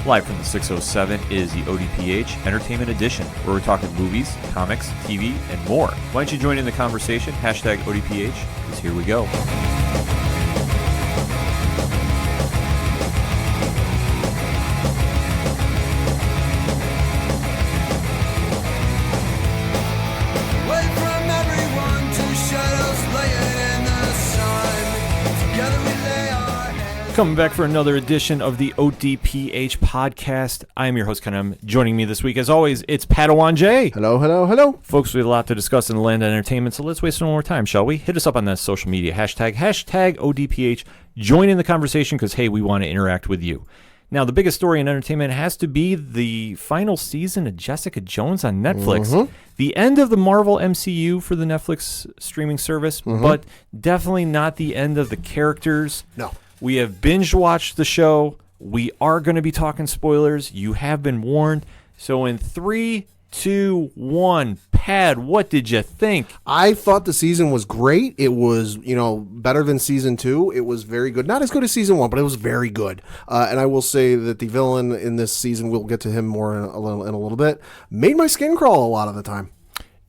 Live from the 607 is the ODPH Entertainment Edition, where we're talking movies, comics, TV, and more. Why don't you join in the conversation? Hashtag ODPH, because here we go. Coming back for another edition of the ODPH podcast. I am your host, Ken. Joining me this week, as always, it's Padawan J. Hello, hello, hello. Folks, we have a lot to discuss in the land of entertainment, so let's waste no more time, shall we? Hit us up on that social media, hashtag ODPH. Join in the conversation because, hey, we want to interact with you. Now, the biggest story in entertainment has to be the final season of Jessica Jones on Netflix. Mm-hmm. The end of the Marvel MCU for the Netflix streaming service, but definitely not the end of the characters. No. We have binge-watched the show. We are going to be talking spoilers. You have been warned. So in 3, 2, 1, Pad, what did you think? I thought the season was great. It was, better than season 2. It was very good. Not as good as season 1, but it was very good. And I will say that the villain in this season, we'll get to him more in a little bit, made my skin crawl a lot of the time.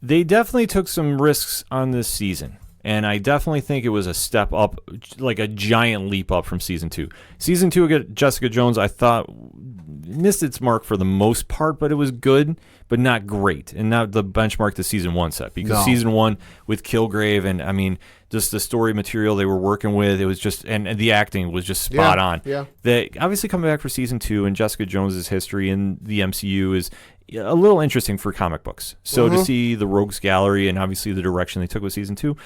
They definitely took some risks on this season. And I definitely think it was a step up, like a giant leap up from season 2. Season 2, Jessica Jones, I thought missed its mark for the most part, but it was good, but not great. And not the benchmark the season 1 set. Because season 1 with Kilgrave and, just the story material they were working with, it was just, and the acting was just spot on. Yeah. They obviously coming back for season 2, and Jessica Jones' history in the MCU is a little interesting for comic books. So to see the Rogues Gallery and obviously the direction they took with season 2,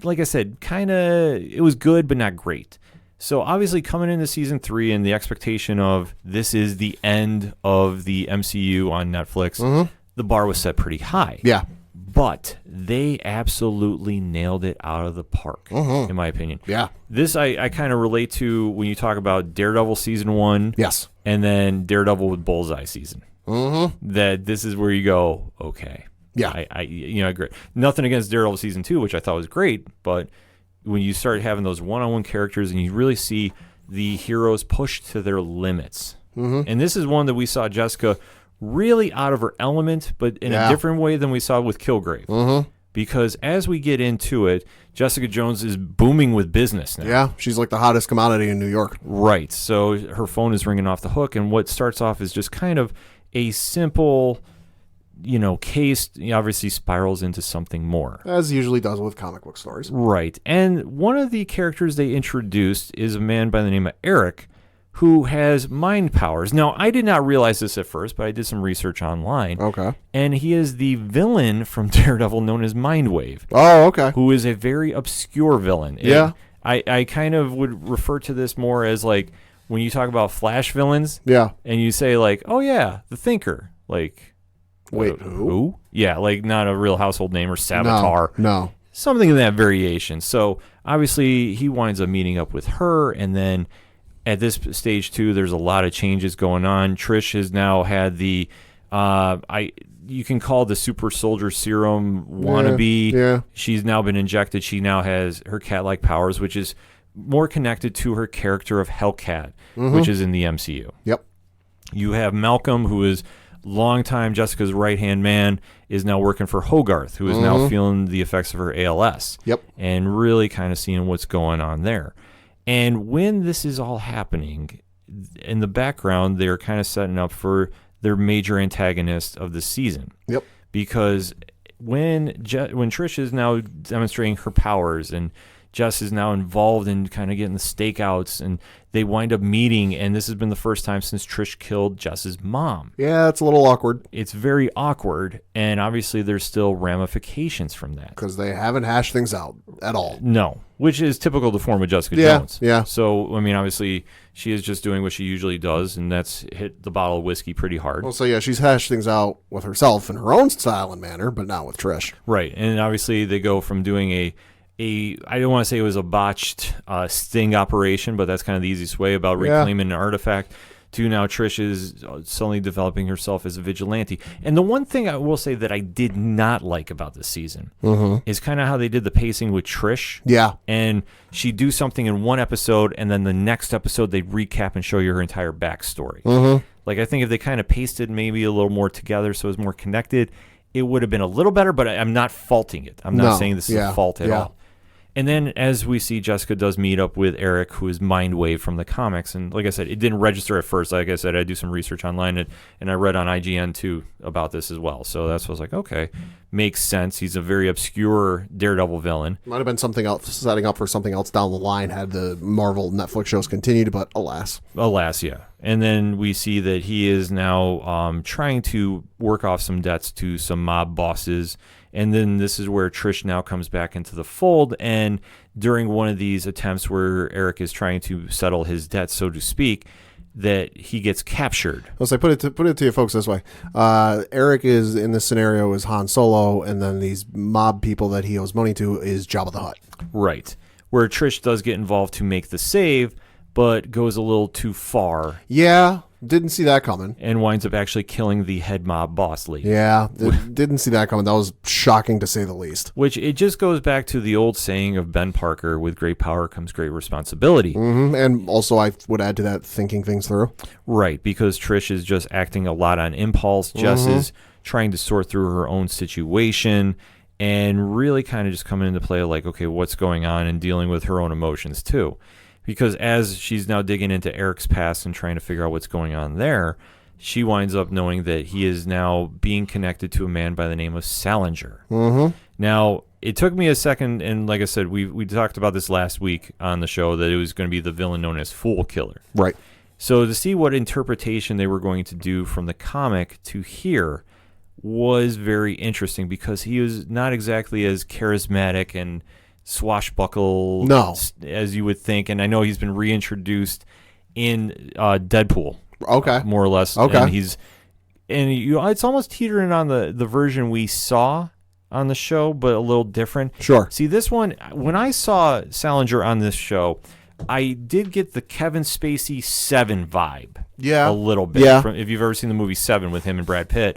like I said, it was good, but not great. So obviously coming into season 3 and the expectation of this is the end of the MCU on Netflix, the bar was set pretty high. Yeah. But they absolutely nailed it out of the park, in my opinion. Yeah. This I kind of relate to when you talk about Daredevil season 1. Yes. And then Daredevil with Bullseye season. That this is where you go, okay. Yeah, I agree. Nothing against Daredevil season 2, which I thought was great, but when you start having those one-on-one characters and you really see the heroes pushed to their limits, and this is one that we saw Jessica really out of her element, but in a different way than we saw with Kilgrave. Because as we get into it, Jessica Jones is booming with business now. Yeah, she's like the hottest commodity in New York. Right. So her phone is ringing off the hook, and what starts off is just kind of a simple case obviously spirals into something more. As usually does with comic book stories. Right. And one of the characters they introduced is a man by the name of Eric, who has mind powers. Now, I did not realize this at first, but I did some research online. Okay. And he is the villain from Daredevil known as Mindwave. Oh, okay. Who is a very obscure villain. Yeah. I kind of would refer to this more as like when you talk about Flash villains. Yeah. And you say like, oh yeah, the Thinker. Like... Wait, who? Yeah, like not a real household name or Savitar. No. Something in that variation. So obviously he winds up meeting up with her, and then at this stage too, there's a lot of changes going on. Trish has now had the you can call it the super soldier serum wannabe. Yeah. She's now been injected. She now has her cat-like powers, which is more connected to her character of Hellcat, which is in the MCU. Yep. You have Malcolm, who is longtime Jessica's right-hand man, is now working for Hogarth, who is now feeling the effects of her ALS. Yep. And really kind of seeing what's going on there. And when this is all happening, in the background, they're kind of setting up for their major antagonist of the season. Yep. Because when Trish is now demonstrating her powers and Jess is now involved in kind of getting the stakeouts, and they wind up meeting, and this has been the first time since Trish killed Jess's mom. Yeah, it's a little awkward. It's very awkward, and obviously there's still ramifications from that. Because they haven't hashed things out at all. No, which is typical of the form of Jessica Jones. Yeah. So, obviously, she is just doing what she usually does, and that's hit the bottle of whiskey pretty hard. Well, so yeah, she's hashed things out with herself in her own style and manner, but not with Trish. Right, and obviously they go from doing I don't want to say it was a botched sting operation, but that's kind of the easiest way about reclaiming an artifact, to now Trish is suddenly developing herself as a vigilante. And the one thing I will say that I did not like about this season is kind of how they did the pacing with Trish. Yeah. And she'd do something in one episode, and then the next episode they'd recap and show you her entire backstory. Like, I think if they kind of pasted maybe a little more together so it was more connected, it would have been a little better, but I'm not faulting it. I'm not saying this is a fault at all. And then as we see, Jessica does meet up with Eric, who is Mindwave from the comics. And like I said, it didn't register at first. Like I said, I do some research online, and I read on IGN too about this as well. So that's what I was like, okay, makes sense. He's a very obscure Daredevil villain. Might have been something else, setting up for something else down the line had the Marvel Netflix shows continued, but alas. Alas, yeah. And then we see that he is now trying to work off some debts to some mob bosses. And then this is where Trish now comes back into the fold. And during one of these attempts where Eric is trying to settle his debts, so to speak, that he gets captured. Let's say, put it to you folks this way. Eric is in this scenario is Han Solo, and then these mob people that he owes money to is Jabba the Hutt. Right. Where Trish does get involved to make the save, but goes a little too far. Yeah. Didn't see that coming. And winds up actually killing the head mob boss lady. Yeah, didn't see that coming. That was shocking to say the least. Which it just goes back to the old saying of Ben Parker, with great power comes great responsibility. And also I would add to that thinking things through. Right, because Trish is just acting a lot on impulse. Jess is trying to sort through her own situation and really kind of just coming into play like, okay, what's going on, and dealing with her own emotions too. Because as she's now digging into Eric's past and trying to figure out what's going on there, she winds up knowing that he is now being connected to a man by the name of Salinger. Now, it took me a second, and like I said, we talked about this last week on the show, that it was going to be the villain known as Fool Killer. Right. So to see what interpretation they were going to do from the comic to here was very interesting, because he was not exactly as charismatic and swashbuckle as you would think. And I know he's been reintroduced in Deadpool. Okay. More or less. Okay. And it's almost teetering on the version we saw on the show, but a little different. Sure. See, this one, when I saw Salinger on this show, I did get the Kevin Spacey 7 vibe. Yeah. A little bit. Yeah. If you've ever seen the movie 7 with him and Brad Pitt,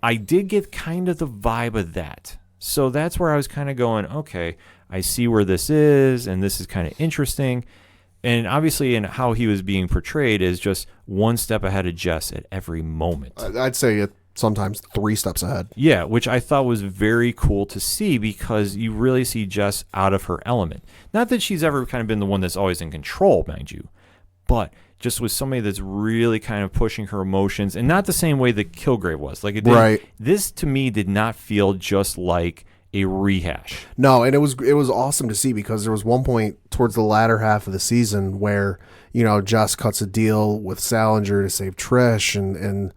I did get kind of the vibe of that. So that's where I was kind of going, okay, I see where this is, and this is kind of interesting. And obviously in how he was being portrayed is just one step ahead of Jess at every moment. I'd say it sometimes 3 steps ahead. Yeah, which I thought was very cool to see, because you really see Jess out of her element. Not that she's ever kind of been the one that's always in control, mind you, but just with somebody that's really kind of pushing her emotions, and not the same way that Kilgrave was. Like, it did, right. This to me did not feel just like a rehash. No, and it was awesome to see, because there was one point towards the latter half of the season where, Jess cuts a deal with Salinger to save Trish, and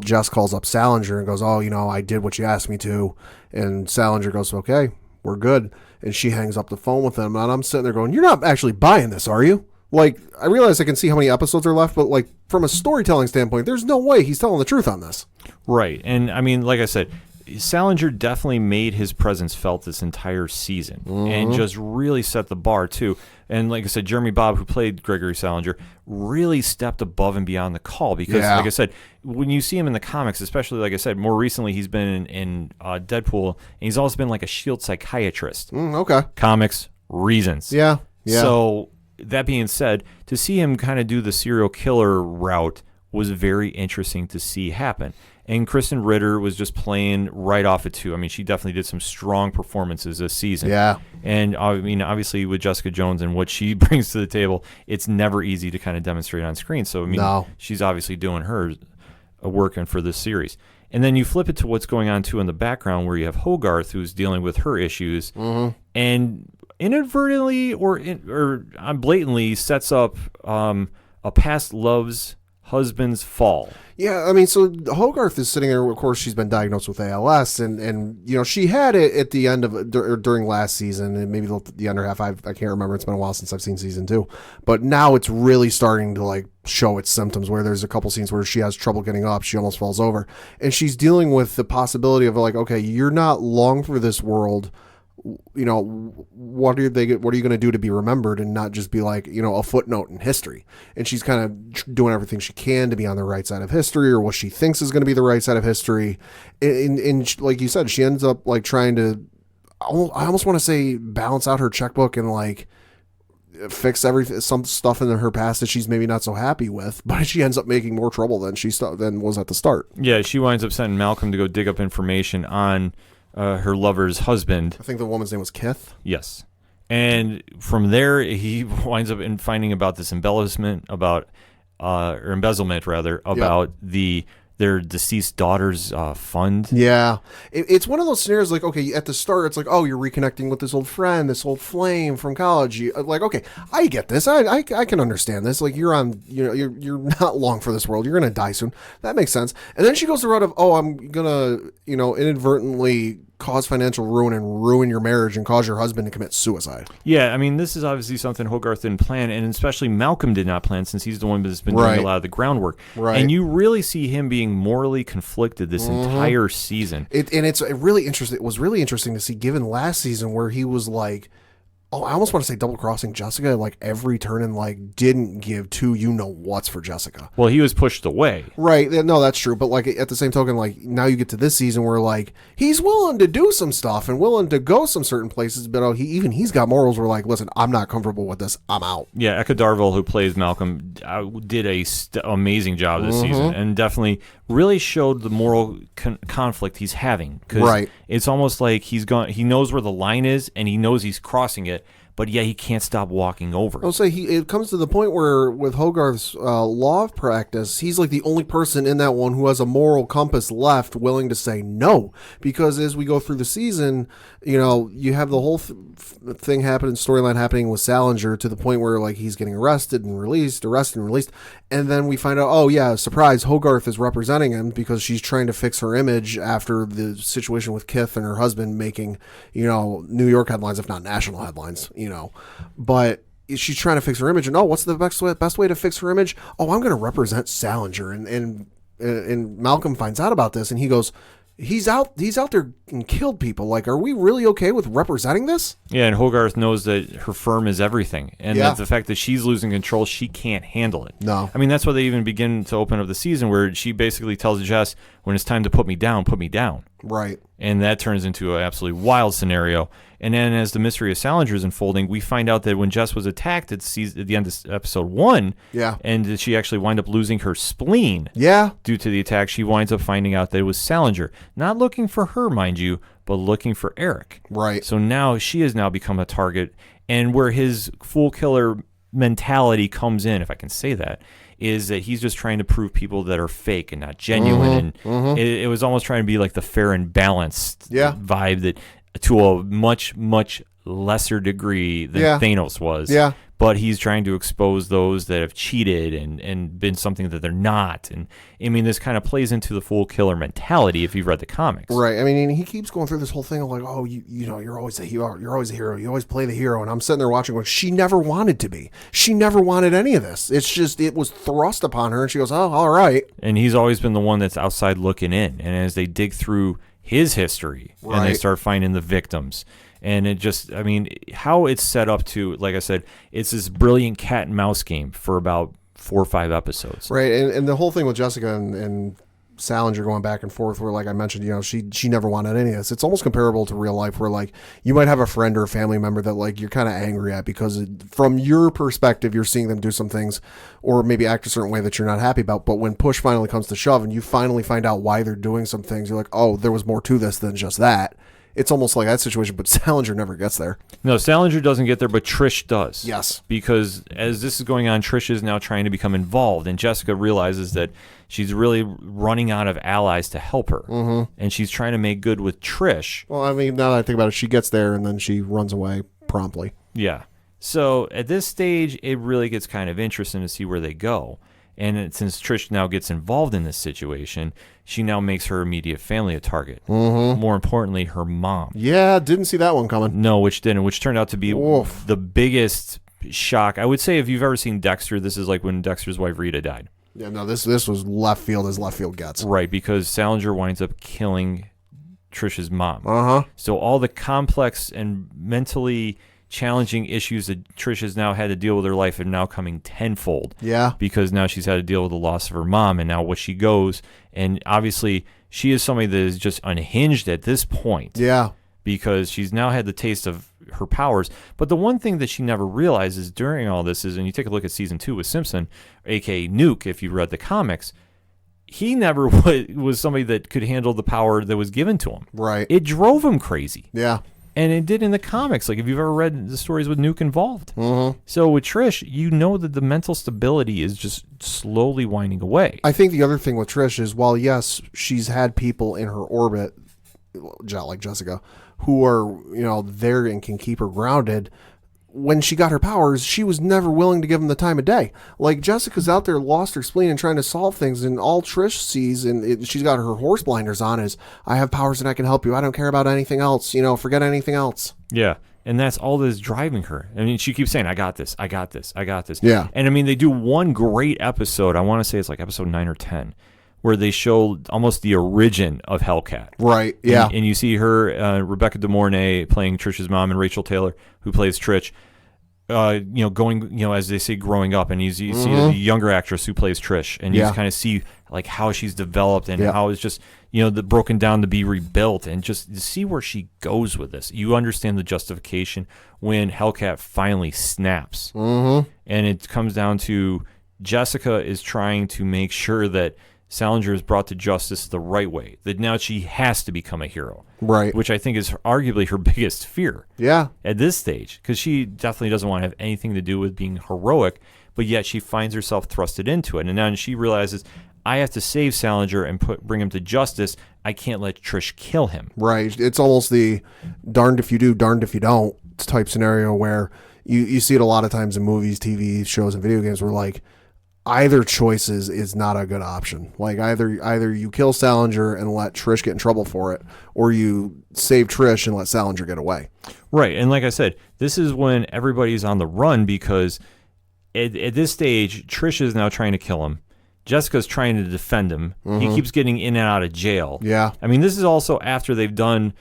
Jess calls up Salinger and goes, I did what you asked me to, and Salinger goes, okay, we're good, and she hangs up the phone with him, and I'm sitting there going, you're not actually buying this, are you? Like, I realize I can see how many episodes are left, but like from a storytelling standpoint, there's no way he's telling the truth on this. Right. And I mean, like I said, Salinger definitely made his presence felt this entire season, and just really set the bar too. And like I said, Jeremy Bobb, who played Gregory Salinger, really stepped above and beyond the call, because like I said, when you see him in the comics, especially like I said, more recently he's been in Deadpool, and he's also been like a SHIELD psychiatrist. Okay. Comics, reasons. Yeah. So that being said, to see him kind of do the serial killer route was very interesting to see happen. And Kristen Ritter was just playing right off it too. I mean, she definitely did some strong performances this season. Yeah. And I mean, obviously with Jessica Jones and what she brings to the table, it's never easy to kind of demonstrate on screen. So I mean, she's obviously doing her working for this series. And then you flip it to what's going on too in the background, where you have Hogarth, who's dealing with her issues, and inadvertently or blatantly sets up a past love's husband's fall. Yeah, I mean, so Hogarth is sitting there. Of course, she's been diagnosed with ALS, and she had it at the end of during last season, and maybe the under half. I can't remember. It's been a while since I've seen season 2, but now it's really starting to like show its symptoms. Where there's a couple scenes where she has trouble getting up, she almost falls over, and she's dealing with the possibility of like, okay, you're not long for this world. you know, what are you going to do to be remembered and not just be like, you know, a footnote in history? And she's kind of doing everything she can to be on the right side of history, or what she thinks is going to be the right side of history. And like you said, she ends up like trying to, I almost want to say, balance out her checkbook and like fix some stuff in her past that she's maybe not so happy with, but she ends up making more trouble than than was at the start. Yeah, she winds up sending Malcolm to go dig up information on her lover's husband. I think the woman's name was Kith. Yes. And from there, he winds up in finding about this embezzlement about their deceased daughter's fund. Yeah. It's one of those scenarios like, okay, at the start, it's like, oh, you're reconnecting with this old friend, this old flame from college. Like, okay, I get this. I can understand this. Like, you're not long for this world. You're going to die soon. That makes sense. And then she goes the route of, oh, I'm going to, inadvertently cause financial ruin and ruin your marriage and cause your husband to commit suicide. Yeah, I mean, this is obviously something Hogarth didn't plan, and especially Malcolm did not plan, since he's the one that's been doing a lot of the groundwork. Right. And you really see him being morally conflicted this entire season. It's really interesting. It was really interesting to see, given last season where he was like, oh, I almost want to say double-crossing Jessica, like every turn, and like didn't give two you-know-whats for Jessica. Well, he was pushed away. Right. No, that's true. But like at the same token, like now you get to this season where like he's willing to do some stuff and willing to go some certain places, but he's got morals where like, listen, I'm not comfortable with this. I'm out. Yeah, Eka Darville, who plays Malcolm, did a amazing job this season, and definitely really showed the moral conflict he's having. Right. It's almost like he knows where the line is, and he knows he's crossing it, but yeah, he can't stop walking over it. I'll say it comes to the point where with Hogarth's law of practice, he's like the only person in that one who has a moral compass left willing to say no. Because as we go through the season, you have the whole storyline happening with Salinger to the point where like he's getting arrested and released. And then we find out, oh yeah, surprise, Hogarth is representing him because she's trying to fix her image after the situation with Kith and her husband making, New York headlines, if not national headlines. But she's trying to fix her image, and what's the best way to fix her image? Oh, I'm going to represent Salinger, and Malcolm finds out about this, and he goes, he's out there and killed people. Like, are we really okay with representing this? Yeah, and Hogarth knows that her firm is everything, and that the fact that she's losing control, she can't handle it. No, I mean that's why they even begin to open up the season where she basically tells Jess, when it's time to put me down, put me down. Right. And that turns into an absolutely wild scenario. And then as the mystery of Salinger is unfolding, we find out that when Jess was attacked at the end of episode 1, and she actually wound up losing her spleen due to the attack, she winds up finding out that it was Salinger. Not looking for her, mind you, but looking for Eric. Right. So now she has now become a target. And where his fool killer mentality comes in, if I can say that, is that he's just trying to prove people that are fake and not genuine. And it was almost trying to be like the fair and balanced vibe that to a much, much lesser degree than Thanos was. Yeah. But he's trying to expose those that have cheated and been something that they're not. And I mean, this kind of plays into the fool killer mentality if you've read the comics. Right. I mean, he keeps going through this whole thing of like, oh, you're always a hero. You're always a hero. You always play the hero. And I'm sitting there watching going, she never wanted to be. She never wanted any of this. It's just, it was thrust upon her. And she goes, oh, all right. And he's always been the one that's outside looking in. And as they dig through his history and they start finding the victims, and it just, I mean, how it's set up to, like I said, it's this brilliant cat and mouse game for about 4 or 5 episodes. Right. And the whole thing with Jessica and Salinger going back and forth where, like I mentioned, she never wanted any of this. It's almost comparable to real life where like you might have a friend or a family member that like you're kind of angry at because from your perspective, you're seeing them do some things or maybe act a certain way that you're not happy about. But when push finally comes to shove and you finally find out why they're doing some things, you're like, oh, there was more to this than just that. It's almost like that situation, but Salinger never gets there. No, Salinger doesn't get there, but Trish does. Yes. Because as this is going on, Trish is now trying to become involved, and Jessica realizes that she's really running out of allies to help her, and she's trying to make good with Trish. Well, I mean, now that I think about it, she gets there, and then she runs away promptly. Yeah. So at this stage, it really gets kind of interesting to see where they go. And since Trish now gets involved in this situation, she now makes her immediate family a target. More importantly, her mom. Yeah, didn't see that one coming. No, which didn't, which turned out to be the biggest shock. I would say if you've ever seen Dexter, this is like when Dexter's wife Rita died. Yeah, no, this was left field as left field gets. Right, because Salinger winds up killing Trish's mom. Uh-huh. So all the complex and mentally challenging issues that Trish has now had to deal with her life are now coming tenfold. Yeah. Because now she's had to deal with the loss of her mom, and now what she goes, and obviously she is somebody that is just unhinged at this point. Yeah. Because she's now had the taste of her powers. But the one thing that she never realizes during all this is, and you take a look at season 2 with Simpson, a.k.a. Nuke, if you read the comics, he never was somebody that could handle the power that was given to him. Right. It drove him crazy. Yeah. And it did in the comics. Like, if you've ever read the stories with Nuke involved. Mm-hmm. So with Trish, you know that the mental stability is just slowly winding away. I think the other thing with Trish is, while yes, she's had people in her orbit, like Jessica, who are, there and can keep her grounded, when she got her powers, she was never willing to give them the time of day. Like, Jessica's out there, lost her spleen and trying to solve things, and all Trish sees, and she's got her horse blinders on, is, I have powers and I can help you. I don't care about anything else. Forget anything else. Yeah. And that's all that's driving her. I mean, she keeps saying, I got this, I got this, I got this. Yeah. And I mean, they do one great episode. I want to say it's like episode 9 or 10, where they show almost the origin of Hellcat. Right, yeah. And you see her, Rebecca De Mornay, playing Trish's mom, and Rachel Taylor, who plays Trish, going, as they say, growing up. And you see the younger actress who plays Trish, and you kind of see, like, how she's developed and how it's just, the broken down to be rebuilt, and just to see where she goes with this. You understand the justification when Hellcat finally snaps. Mm-hmm. And it comes down to Jessica is trying to make sure that Salinger is brought to justice the right way, that now she has to become a hero. Right. Which I think is arguably her biggest fear. Yeah. At this stage, because she definitely doesn't want to have anything to do with being heroic, but yet she finds herself thrusted into it. And now she realizes, I have to save Salinger and bring him to justice. I can't let Trish kill him. Right. It's almost the darned if you do, darned if you don't type scenario, where you see it a lot of times in movies, TV shows, and video games, where, like, either choice is not a good option. Like, either you kill Salinger and let Trish get in trouble for it, or you save Trish and let Salinger get away. Right. And like I said, this is when everybody's on the run, because at this stage, Trish is now trying to kill him. Jessica's trying to defend him. Mm-hmm. He keeps getting in and out of jail. Yeah. I mean, this is also after they've done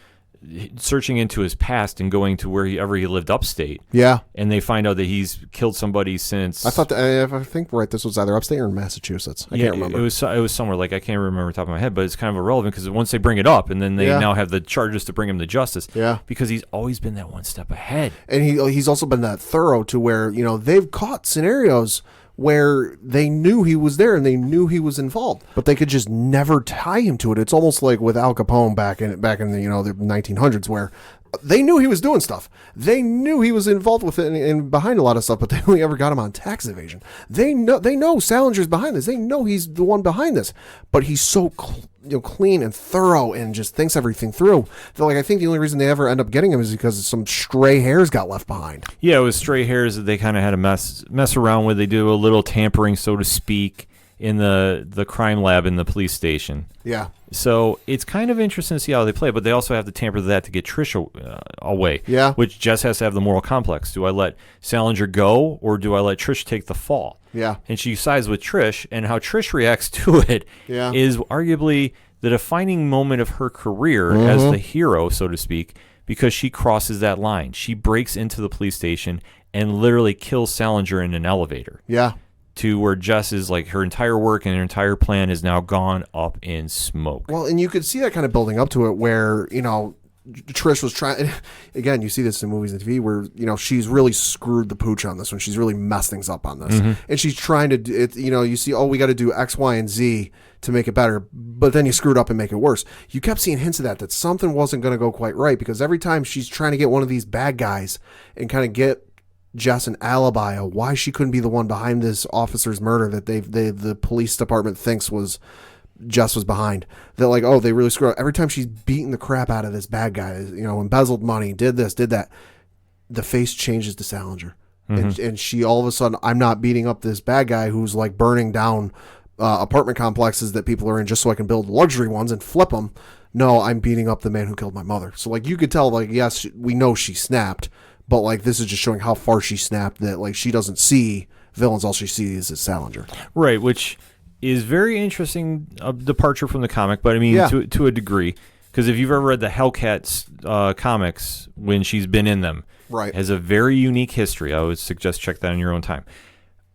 searching into his past and going to wherever he lived upstate. Yeah. And they find out that he's killed somebody since... I think this was either upstate or in Massachusetts. I can't remember. It was somewhere, like, I can't remember off the top of my head, but it's kind of irrelevant, because once they bring it up, and then they now have the charges to bring him to justice. Yeah. Because he's always been that one step ahead. And he's also been that thorough to where, they've caught scenarios where they knew he was there and they knew he was involved, but they could just never tie him to it. It's almost like with Al Capone back in the the 1900s, where they knew he was doing stuff. They knew he was involved with it and behind a lot of stuff, but they only ever got him on tax evasion. They know Salinger's behind this. They know he's the one behind this, but he's so clean and thorough and just thinks everything through. That, like, I think the only reason they ever end up getting him is because some stray hairs got left behind. Yeah, it was stray hairs that they kind of had to mess around with. They do a little tampering, so to speak, in the crime lab in the police station. Yeah. So it's kind of interesting to see how they play, but they also have to tamper that to get Trish away. Yeah. Which Jess has to have the moral complex. Do I let Salinger go, or do I let Trish take the fall? Yeah. And she sides with Trish, and how Trish reacts to it is arguably the defining moment of her career as the hero, so to speak, because she crosses that line. She breaks into the police station and literally kills Salinger in an elevator. Yeah. To where Jess is, like, her entire work and her entire plan is now gone up in smoke. Well, and you could see that kind of building up to it, where, Trish was trying, again, you see this in movies and TV, where, she's really screwed the pooch on this one. She's really messed things up on this. Mm-hmm. And she's trying to, you see, we got to do X, Y, and Z to make it better, but then you screwed up and make it worse. You kept seeing hints of that something wasn't going to go quite right, because every time she's trying to get one of these bad guys and kind of get Jess an alibi of why she couldn't be the one behind this officer's murder that the police department thinks was Jess was behind. That, like, they really screwed up. Every time she's beating the crap out of this bad guy, embezzled money, did this, did that, the face changes to Salinger. Mm-hmm. And she, all of a sudden, I'm not beating up this bad guy who's, like, burning down apartment complexes that people are in just so I can build luxury ones and flip them. No, I'm beating up the man who killed my mother. So, like, you could tell, like, yes, we know she snapped, but, like, this is just showing how far she snapped, that, like, she doesn't see villains. All she sees is Salinger. Right, which is very interesting departure from the comic, but I mean, to a degree, Because if you've ever read the Hellcat comics, when she's been in them, Right. has a very unique history. I would suggest check that in your own time.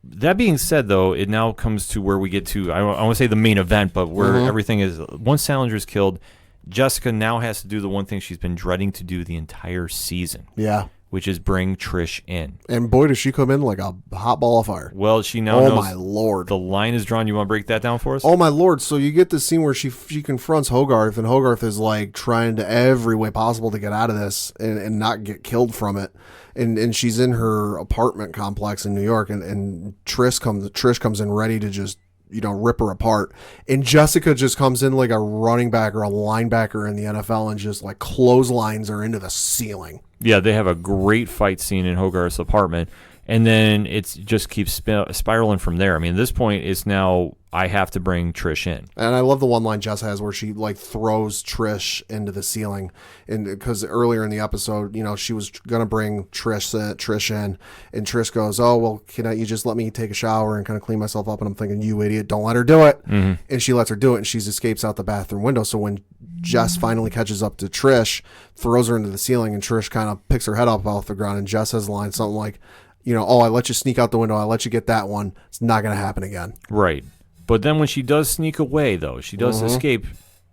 That being said, though, it now comes to where we get to, I want to say the main event, but where everything is, once Salinger's killed, Jessica now has to do the one thing she's been dreading to do the entire season. Yeah. Which is bring Trish in. And boy, does she come in like a hot ball of fire. Well, she now knows. Oh, my Lord. The line is drawn. You want to break that down for us? Oh, my Lord. So you get this scene where she confronts Hogarth, and Hogarth is like trying to every way possible to get out of this and not get killed from it. And she's in her apartment complex in New York, and Trish comes in ready to just, rip her apart. And Jessica just comes in like a running back or a linebacker in the NFL and just like clotheslines her into the ceiling. Yeah, they have a great fight scene in Hogarth's apartment, and then it just keeps spiraling from there. I mean, at this point, it's now I have to bring Trish in. And I love the one line Jess has where she like throws Trish into the ceiling, and because earlier in the episode, she was gonna bring Trish in, and Trish goes, "Oh well, you just let me take a shower and kind of clean myself up?" And I'm thinking, "You idiot, don't let her do it." Mm-hmm. And she lets her do it, and she escapes out the bathroom window. So when Jess finally catches up to Trish, throws her into the ceiling, and Trish kind of picks her head up off the ground, and Jess has a line something like, "Oh, I let you sneak out the window. I let you get that one. It's not gonna happen again." Right. But then when she does sneak away, though, she does escape.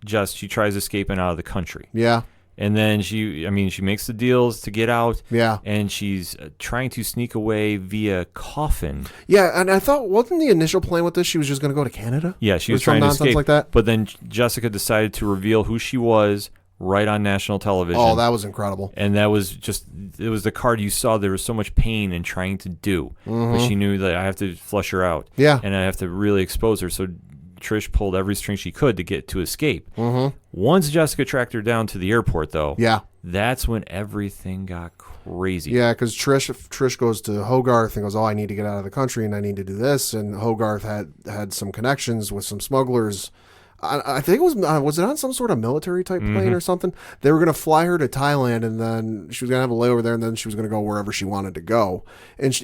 She tries escaping out of the country. Yeah. And then she makes the deals to get out. Yeah. And she's trying to sneak away via coffin. Yeah, and I thought, wasn't the initial plan with this she was just going to go to Canada? Yeah, she was trying to escape. Like that? But then Jessica decided to reveal who she was right on national television. Oh, that was incredible. And that was it was the card you saw. There was so much pain in trying to do. But she knew that I have to flush her out. Yeah. And I have to really expose her. So Trish pulled every string she could to escape. Once Jessica tracked her down to the airport, though, that's when everything got crazy. Yeah, because Trish goes to Hogarth and goes, "Oh, I need to get out of the country and I need to do this." And Hogarth had some connections with some smugglers. I think it was it on some sort of military type plane or something? They were going to fly her to Thailand, and then she was going to have a layover there, and then she was going to go wherever she wanted to go. And she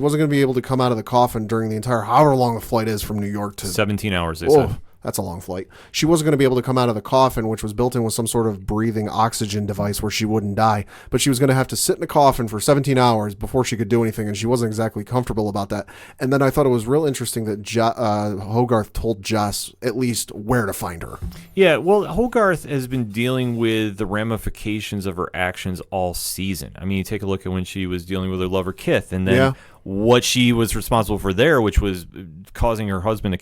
wasn't going to be able to come out of the coffin during the entire, however long the flight is from New York to 17 hours. They said. That's a long flight. She wasn't going to be able to come out of the coffin, which was built in with some sort of breathing oxygen device where she wouldn't die. But she was going to have to sit in a coffin for 17 hours before she could do anything, and she wasn't exactly comfortable about that. And then I thought it was real interesting that Hogarth told Jess at least where to find her. Yeah, well, Hogarth has been dealing with the ramifications of her actions all season. I mean, you take a look at when she was dealing with her lover Kith, and then what she was responsible for there, which was causing her husband to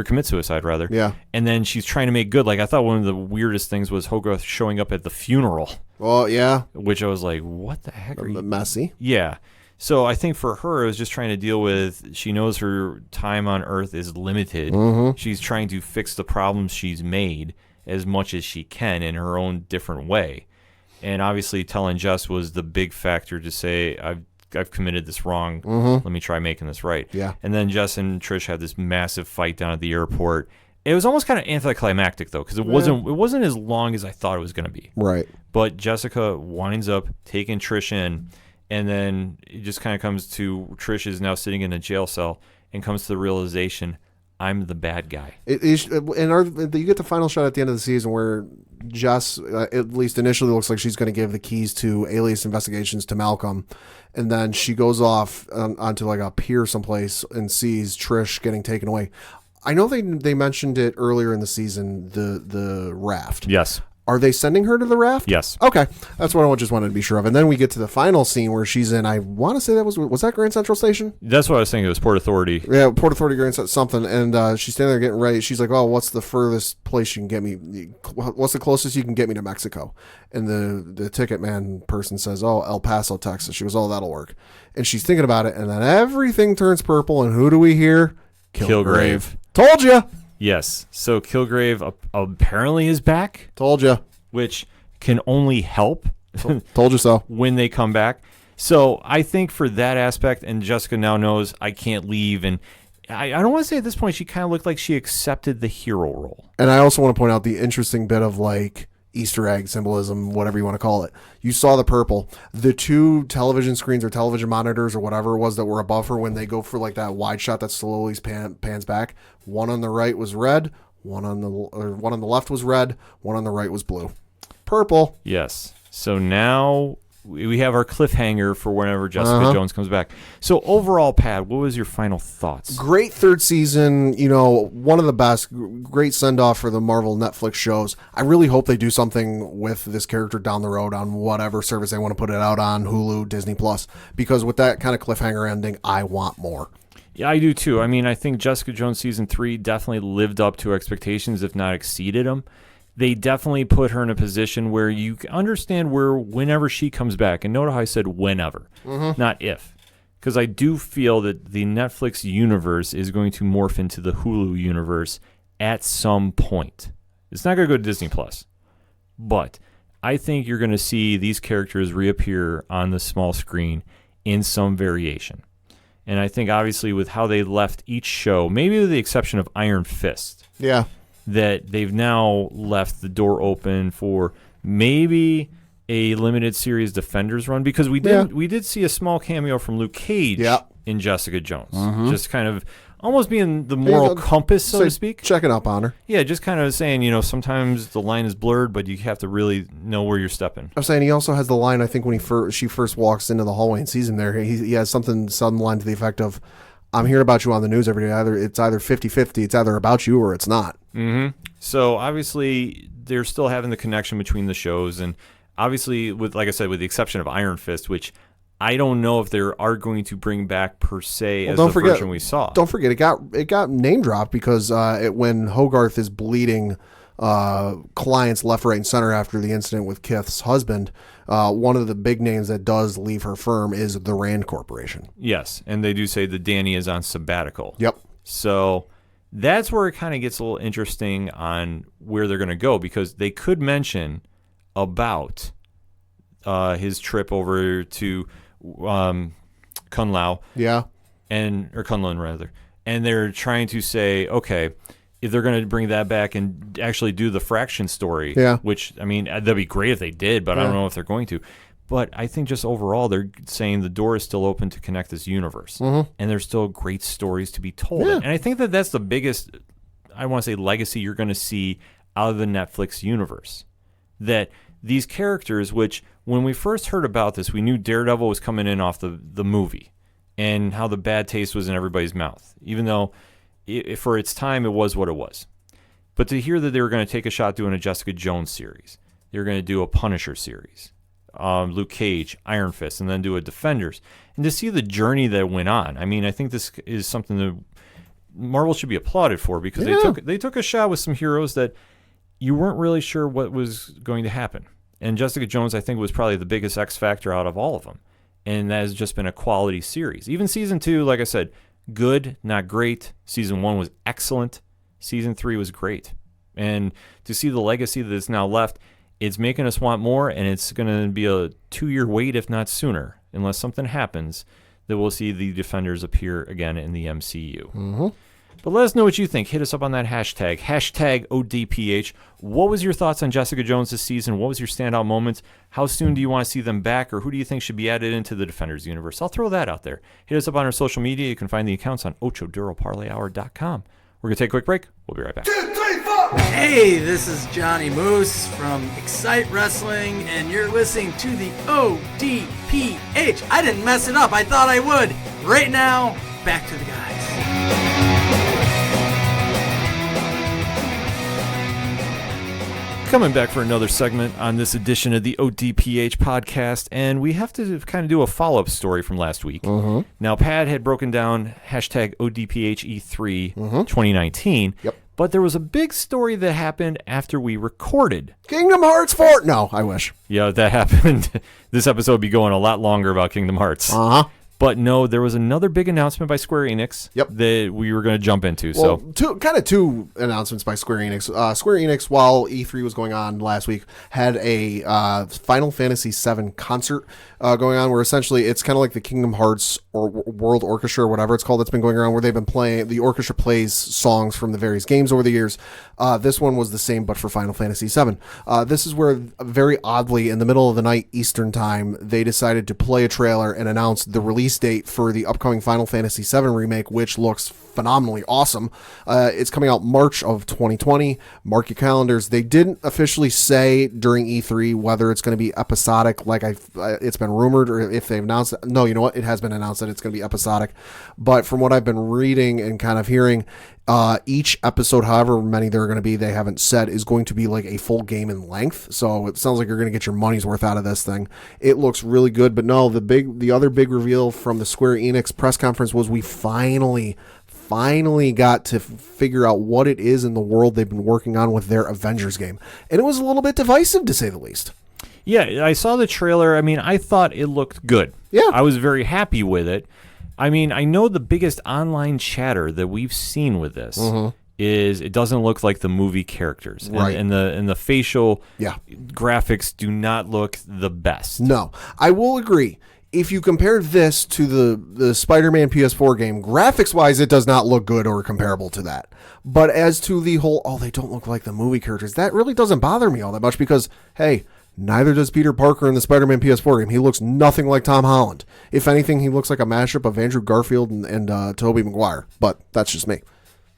commit suicide, rather. Yeah. And then she's trying to make good. Like, I thought one of the weirdest things was Hogarth showing up at the funeral. Well, yeah. Which I was like, what the heck are you? Messy. Yeah. So I think for her, it was just trying to deal with, she knows her time on Earth is limited. She's trying to fix the problems she's made as much as she can in her own different way. And obviously telling Jess was the big factor to say, I've committed this wrong. Let me try making this right. Yeah. And then Jess and Trish had this massive fight down at the airport. It was almost kind of anticlimactic, though, because it wasn't as long as I thought it was going to be. Right. But Jessica winds up taking Trish in, and then it just kind of comes to Trish is now sitting in a jail cell and comes to the realization, I'm the bad guy. You get the final shot at the end of the season where Jess, at least initially, looks like she's going to give the keys to Alias Investigations to Malcolm, and then she goes off onto like a pier someplace and sees Trish getting taken away. I know they mentioned it earlier in the season, the raft. Yes. Are they sending her to the raft? Yes. Okay. That's what I just wanted to be sure of. And then we get to the final scene where she's in, I want to say was that Grand Central Station? That's what I was thinking. It was Port Authority. Yeah, Port Authority, Grand Central, something. And she's standing there getting ready. She's like, "Oh, what's the furthest place you can get me? What's the closest you can get me to Mexico?" And the ticket man person says, "Oh, El Paso, Texas." She goes, "Oh, that'll work." And she's thinking about it, and then everything turns purple, and who do we hear? Kilgrave. Told you. Yes. So Kilgrave apparently is back. Told you. Which can only help. Told you so. When they come back. So I think for that aspect, and Jessica now knows I can't leave, and I don't want to say at this point she kind of looked like she accepted the hero role. And I also want to point out the interesting bit of like Easter egg symbolism, whatever you want to call it. You saw the purple. The two television screens or television monitors or whatever it was that were above her when they go for like that wide shot that slowly pans back. One on the right was red. One on the left was red, one on the right was blue. Purple. Yes. So now we have our cliffhanger for whenever Jessica Jones comes back. So overall, Pat, what was your final thoughts? Great third season, one of the best. Great send-off for the Marvel Netflix shows. I really hope they do something with this character down the road on whatever service they want to put it out on, Hulu, Disney+, because with that kind of cliffhanger ending, I want more. Yeah, I do too. I mean, I think Jessica Jones Season 3 definitely lived up to expectations, if not exceeded them. They definitely put her in a position where you understand whenever she comes back, and note how I said whenever, not if, because I do feel that the Netflix universe is going to morph into the Hulu universe at some point. It's not going to go to Disney+, but I think you're going to see these characters reappear on the small screen in some variation. And I think obviously with how they left each show, maybe with the exception of Iron Fist, that they've now left the door open for maybe a limited series Defenders run, because we did see a small cameo from Luke Cage in Jessica Jones, just kind of almost being the moral compass, so to speak. Checking up on her. Yeah, just kind of saying, sometimes the line is blurred, but you have to really know where you're stepping. I'm saying he also has the line, I think, when she first walks into the hallway and sees him there, he has some line to the effect of, I'm hearing about you on the news every day. It's either 50-50. It's either about you or it's not. So obviously they're still having the connection between the shows, and obviously like I said, with the exception of Iron Fist, which I don't know if they are going to bring back per se as the version we saw. Don't forget, it got name dropped because when Hogarth is bleeding clients left, right, and center after the incident with Kith's husband, one of the big names that does leave her firm is the Rand Corporation. Yes, and they do say that Danny is on sabbatical. Yep. So that's where it kind of gets a little interesting on where they're going to go, because they could mention about his trip over to Kunlun. Yeah. Or Kunlun, rather. And they're trying to say, okay, if they're going to bring that back and actually do the Fraction story, which, I mean, that'd be great if they did, but I don't know if they're going to. But I think just overall, they're saying the door is still open to connect this universe. And there's still great stories to be told. And I think that that's the biggest, I want to say, legacy you're going to see out of the Netflix universe. That these characters, which when we first heard about this, we knew Daredevil was coming in off the movie and how the bad taste was in everybody's mouth, even though for its time it was what it was. But to hear that they were going to take a shot doing a Jessica Jones series, they were going to do a Punisher series, Luke Cage, Iron Fist, and then do a Defenders, and to see the journey that went on, I mean, I think this is something that Marvel should be applauded for, because they took a shot with some heroes that you weren't really sure what was going to happen. And Jessica Jones, I think, was probably the biggest X factor out of all of them. And that has just been a quality series. Even Season 2, like I said, good, not great. Season 1 was excellent. Season 3 was great. And to see the legacy that is now left, it's making us want more, and it's going to be a 2-year wait, if not sooner, unless something happens, that we'll see the Defenders appear again in the MCU. But let us know what you think. Hit us up on that hashtag ODPH. What was your thoughts on Jessica Jones this season? What was your standout moments? How soon do you want to see them back, or who do you think should be added into the Defenders universe? I'll throw that out there. Hit us up on our social media. You can find the accounts on OchoDuroParlayHour.com. We're going to take a quick break. We'll be right back. 2, 3, 4! Hey, this is Johnny Moose from Excite Wrestling, and you're listening to the ODPH. I didn't mess it up. I thought I would. Right now, back to the guys. Coming back for another segment on this edition of the ODPH podcast, and we have to kind of do a follow-up story from last week. Now, Pat had broken down hashtag ODPHE3 2019, but there was a big story that happened after we recorded. Kingdom Hearts 4? No, I wish. Yeah, that happened. This episode would be going a lot longer about Kingdom Hearts. But no, there was another big announcement by Square-Enix that we were going to jump into. Well, two announcements by Square-Enix. Square-Enix, while E3 was going on last week, had a Final Fantasy VII concert going on, where essentially it's kind of like the Kingdom Hearts or World Orchestra or whatever it's called that's been going around, where they've been playing, the orchestra plays songs from the various games over the years. This one was the same, but for Final Fantasy VII. This is where, very oddly, in the middle of the night Eastern time, they decided to play a trailer and announce the release release date for the upcoming Final Fantasy VII Remake, which looks phenomenally awesome. It's coming out March of 2020. Mark your calendars. They didn't officially say during E3 whether it's going to be episodic like it's been rumored, or if they've announced it. No, you know what? It has been announced that it's going to be episodic. But from what I've been reading and kind of hearing, each episode, however many there are going to be, they haven't said, is going to be like a full game in length. So it sounds like you're going to get your money's worth out of this thing. It looks really good. But no, the other big reveal from the Square-Enix press conference was we finally got to figure out what it is in the world they've been working on with their Avengers game. And it was a little bit divisive, to say the least. Yeah, I saw the trailer. I mean, I thought it looked good. Yeah. I was very happy with it. I mean, I know the biggest online chatter that we've seen with this is it doesn't look like the movie characters. Right. And the facial graphics do not look the best. No, I will agree. If you compare this to the Spider-Man PS4 game, graphics-wise, it does not look good or comparable to that. But as to the whole, they don't look like the movie characters, that really doesn't bother me all that much because, hey, neither does Peter Parker in the Spider-Man PS4 game. He looks nothing like Tom Holland. If anything, he looks like a mashup of Andrew Garfield and Tobey Maguire. But that's just me.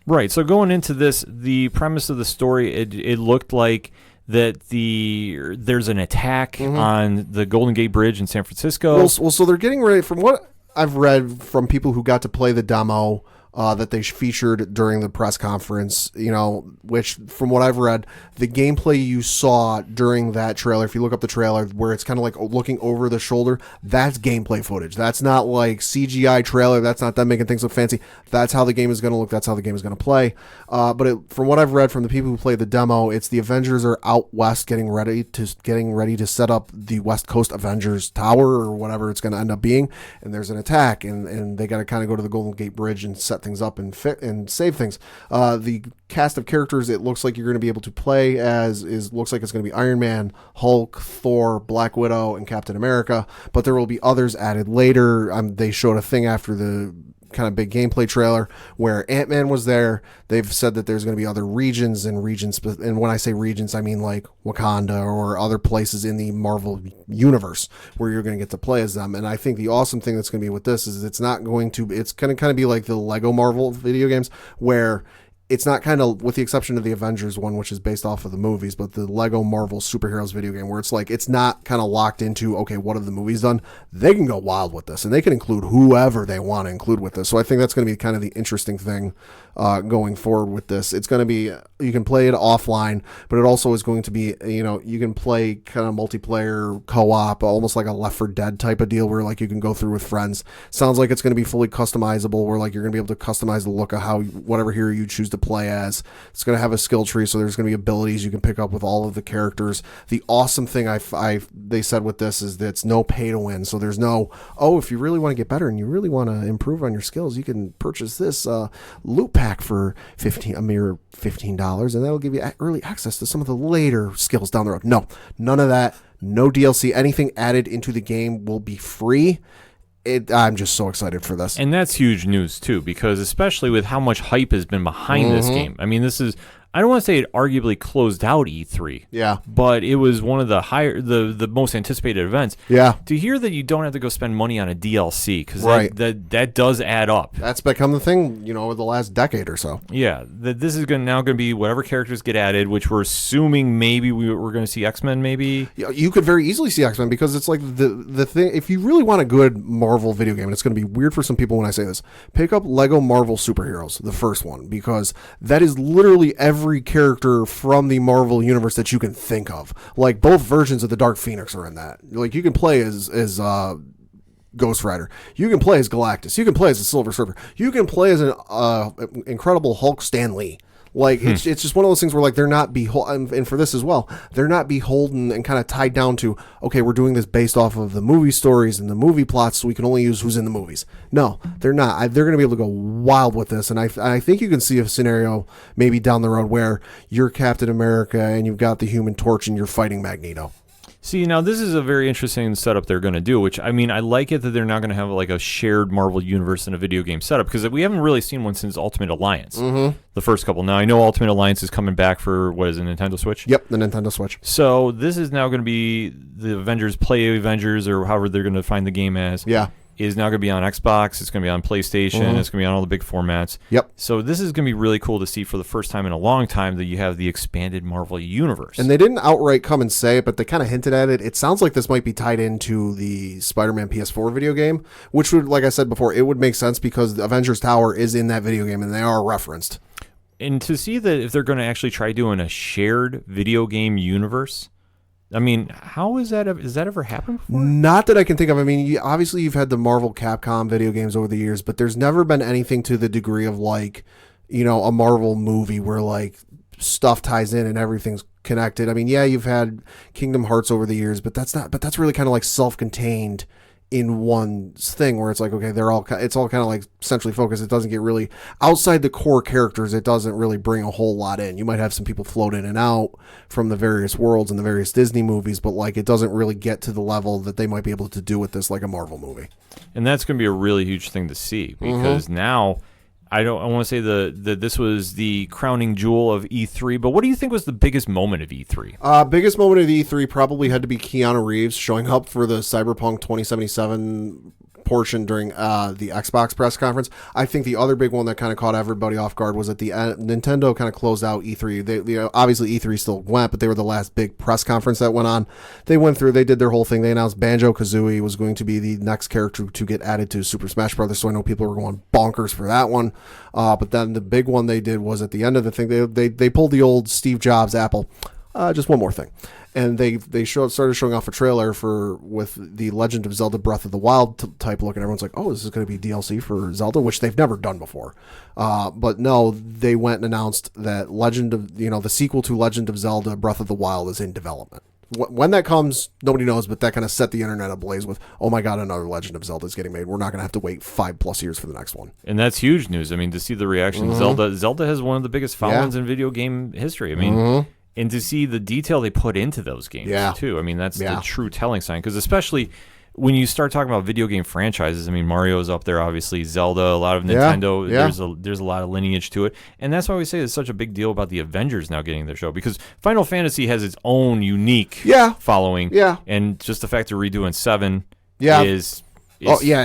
Right. So going into this, the premise of the story, it looked like that there's an attack on the Golden Gate Bridge in San Francisco. Well, so they're getting ready. From what I've read from people who got to play the demo that they featured during the press conference, which from what I've read, the gameplay you saw during that trailer, if you look up the trailer where it's kind of like looking over the shoulder, that's gameplay footage. That's not like CGI trailer. That's not them making things look fancy. That's how the game is going to look. That's how the game is going to play. But from what I've read from the people who played the demo, it's the Avengers are out west getting ready to set up the West Coast Avengers Tower or whatever it's going to end up being. And there's an attack and they got to kind of go to the Golden Gate Bridge and set things up and save things. The cast of characters it looks like you're going to be able to play as looks like it's going to be Iron Man, Hulk, Thor, Black Widow, and Captain America, but there will be others added later. They showed a thing after the kind of big gameplay trailer where Ant-Man was there. They've said that there's going to be other regions, and when I say regions, I mean like Wakanda or other places in the Marvel universe where you're going to get to play as them. And I think the awesome thing that's going to be with this is it's going to kind of be like the Lego Marvel video games where it's not kind of, with the exception of the Avengers one, which is based off of the movies, but the Lego Marvel Superheroes video game where it's like, it's not kind of locked into, okay, what have the movies done? They can go wild with this and they can include whoever they want to include with this. So I think that's going to be kind of the interesting thing going forward with this. It's going to be, you can play it offline, but it also is going to be, you can play kind of multiplayer co-op, almost like a Left 4 Dead type of deal where like you can go through with friends. Sounds like it's going to be fully customizable where like you're going to be able to customize the look of how whatever hero you choose to play as. It's going to have a skill tree, so there's going to be abilities you can pick up with all of the characters. The awesome thing they said with this is that it's no pay to win, so there's no, if you really want to get better and you really want to improve on your skills, you can purchase this loot pack for a mere $15, and that'll give you early access to some of the later skills down the road. No, none of that. No DLC. Anything added into the game will be free. I'm just so excited for this. And that's huge news, too, because especially with how much hype has been behind this game. I mean, this is, I don't want to say it arguably closed out E3. Yeah. But it was one of the most anticipated events. Yeah. To hear that you don't have to go spend money on a DLC, because right. that does add up. That's become the thing, over the last decade or so. Yeah. This is now going to be whatever characters get added, which we're assuming maybe we're going to see X-Men maybe. Yeah, you could very easily see X-Men because it's like the thing, if you really want a good Marvel video game, and it's going to be weird for some people when I say this, pick up Lego Marvel Superheroes, the first one, because that is literally every character from the Marvel universe that you can think of. Like both versions of the Dark Phoenix are in that. Like you can play as Ghost Rider. You can play as Galactus. You can play as the Silver Surfer. You can play as an Incredible Hulk Stan Lee. Like it's just one of those things where like they're not beholden, and for this as well, they're not beholden and kind of tied down to, okay, we're doing this based off of the movie stories and the movie plots, so we can only use who's in the movies. No, they're not. They're going to be able to go wild with this, and I think you can see a scenario maybe down the road where you're Captain America and you've got the Human Torch and you're fighting Magneto. See, now this is a very interesting setup they're going to do, which, I mean, I like it that they're not going to have like a shared Marvel universe in a video game setup, because we haven't really seen one since Ultimate Alliance, the first couple. Now, I know Ultimate Alliance is coming back for, what is it, Nintendo Switch? Yep, the Nintendo Switch. So this is now going to be the Avengers play Avengers, or however they're going to find the game as. Yeah. is now going to be on Xbox. It's going to be on PlayStation. It's going to be on all the big formats. Yep. So this is going to be really cool to see for the first time in a long time that you have the expanded Marvel universe. And they didn't outright come and say it, but they kind of hinted at it. It sounds like this might be tied into the Spider-Man PS4 video game, which would, like I said before, it would make sense because the Avengers Tower is in that video game and they are referenced. And to see that if they're going to actually try doing a shared video game universe, I mean, how is that? Has that ever happened before? Not that I can think of. I mean, obviously you've had the Marvel Capcom video games over the years, but there's never been anything to the degree of like, you know, a Marvel movie where like stuff ties in and everything's connected. I mean, yeah, you've had Kingdom Hearts over the years, but that's really kind of like self-contained in one thing where it's like, okay, it's all kind of like centrally focused. It doesn't get really outside the core characters. It doesn't really bring a whole lot in. You might have some people float in and out from the various worlds and the various Disney movies, but like it doesn't really get to the level that they might be able to do with this, like a Marvel movie. And that's going to be a really huge thing to see because now I want to say that this was the crowning jewel of E3, but what do you think was the biggest moment of E3? Biggest moment of E3 probably had to be Keanu Reeves showing up for the Cyberpunk 2077 portion during the Xbox press conference. I think the other big one that kind of caught everybody off guard was at the end. Nintendo kind of closed out E3. They obviously E3 still went, but they were the last big press conference that went on. They went through, they did their whole thing. They announced Banjo-Kazooie was going to be the next character to get added to Super Smash Bros. So I know people were going bonkers for that one. But then the big one they did was at the end of the thing, they pulled the old Steve Jobs Apple. Just one more thing. And they started showing off a trailer with the Legend of Zelda Breath of the Wild type look, and everyone's like, oh, this is going to be DLC for Zelda, which they've never done before. But no, they went and announced that the sequel to Legend of Zelda Breath of the Wild is in development. When that comes, nobody knows, but that kind of set the internet ablaze with, oh my God, another Legend of Zelda is getting made. We're not going to have to wait 5+ years for the next one. And that's huge news. I mean, to see the reaction, Zelda has one of the biggest followings in video game history. I mean, and to see the detail they put into those games, too. I mean, that's the true telling sign. Because especially when you start talking about video game franchises, I mean, Mario's up there, obviously. Zelda, a lot of Nintendo. There's a lot of lineage to it. And that's why we say it's such a big deal about the Avengers now getting their show. Because Final Fantasy has its own unique following. Yeah. And just the fact of redoing 7 is...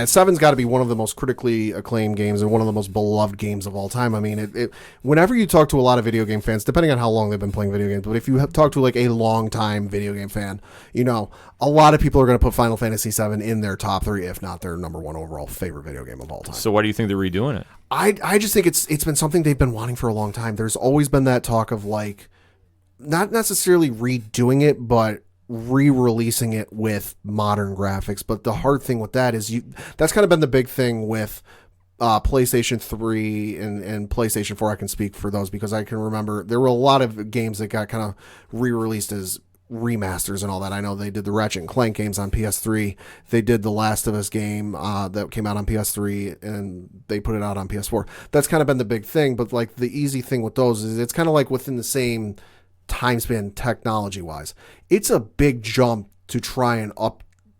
Seven's got to be one of the most critically acclaimed games and one of the most beloved games of all time. I mean, whenever you talk to a lot of video game fans, depending on how long they've been playing video games, but if you talk to like a long time video game fan, you know, a lot of people are going to put Final Fantasy VII in their top 3, if not their number 1 overall favorite video game of all time. So why do you think they're redoing it? I just think it's been something they've been wanting for a long time. There's always been that talk of like, not necessarily redoing it, but re-releasing it with modern graphics. But the hard thing with that is that's kind of been the big thing with PlayStation 3 and PlayStation 4. I can speak for those because I can remember there were a lot of games that got kind of re-released as remasters and all that. I know they did the Ratchet & Clank games on PS3. They did the Last of Us game that came out on PS3 and they put it out on PS4. That's kind of been the big thing. But like the easy thing with those is it's kind of like within the same time span technology wise. It's a big jump to try and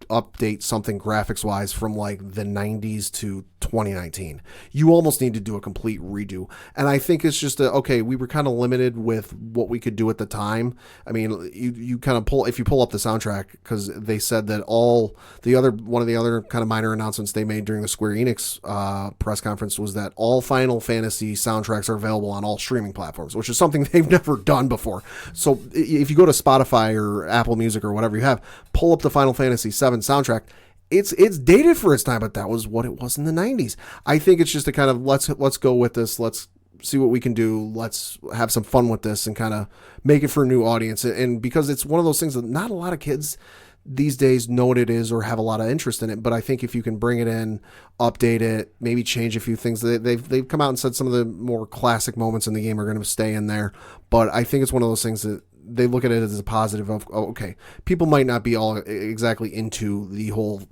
update something graphics wise from like the 90s to 2019. You almost need to do a complete redo. And I think it's just okay, we were kind of limited with what we could do at the time. I mean, you kind of if you pull up the soundtrack, because they said that one of the other kind of minor announcements they made during the Square-Enix press conference was that all Final Fantasy soundtracks are available on all streaming platforms, which is something they've never done before. So if you go to Spotify or Apple Music or whatever you have, pull up the Final Fantasy VII soundtrack. It's dated for its time, but that was what it was in the 90s. I think it's just a kind of let's go with this. Let's see what we can do. Let's have some fun with this and kind of make it for a new audience. And because it's one of those things that not a lot of kids these days know what it is or have a lot of interest in it. But I think if you can bring it in, update it, maybe change a few things, they've come out and said some of the more classic moments in the game are going to stay in there. But I think it's one of those things that they look at it as a positive of, okay, people might not be all exactly into the whole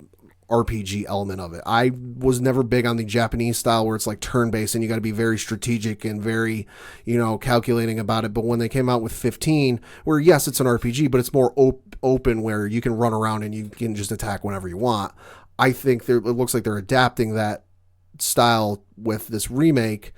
RPG element of it. I was never big on the Japanese style where it's like turn-based and you got to be very strategic and very, calculating about it. But when they came out with 15, where yes, it's an RPG, but it's more open where you can run around and you can just attack whenever you want. I think it looks like they're adapting that style with this remake,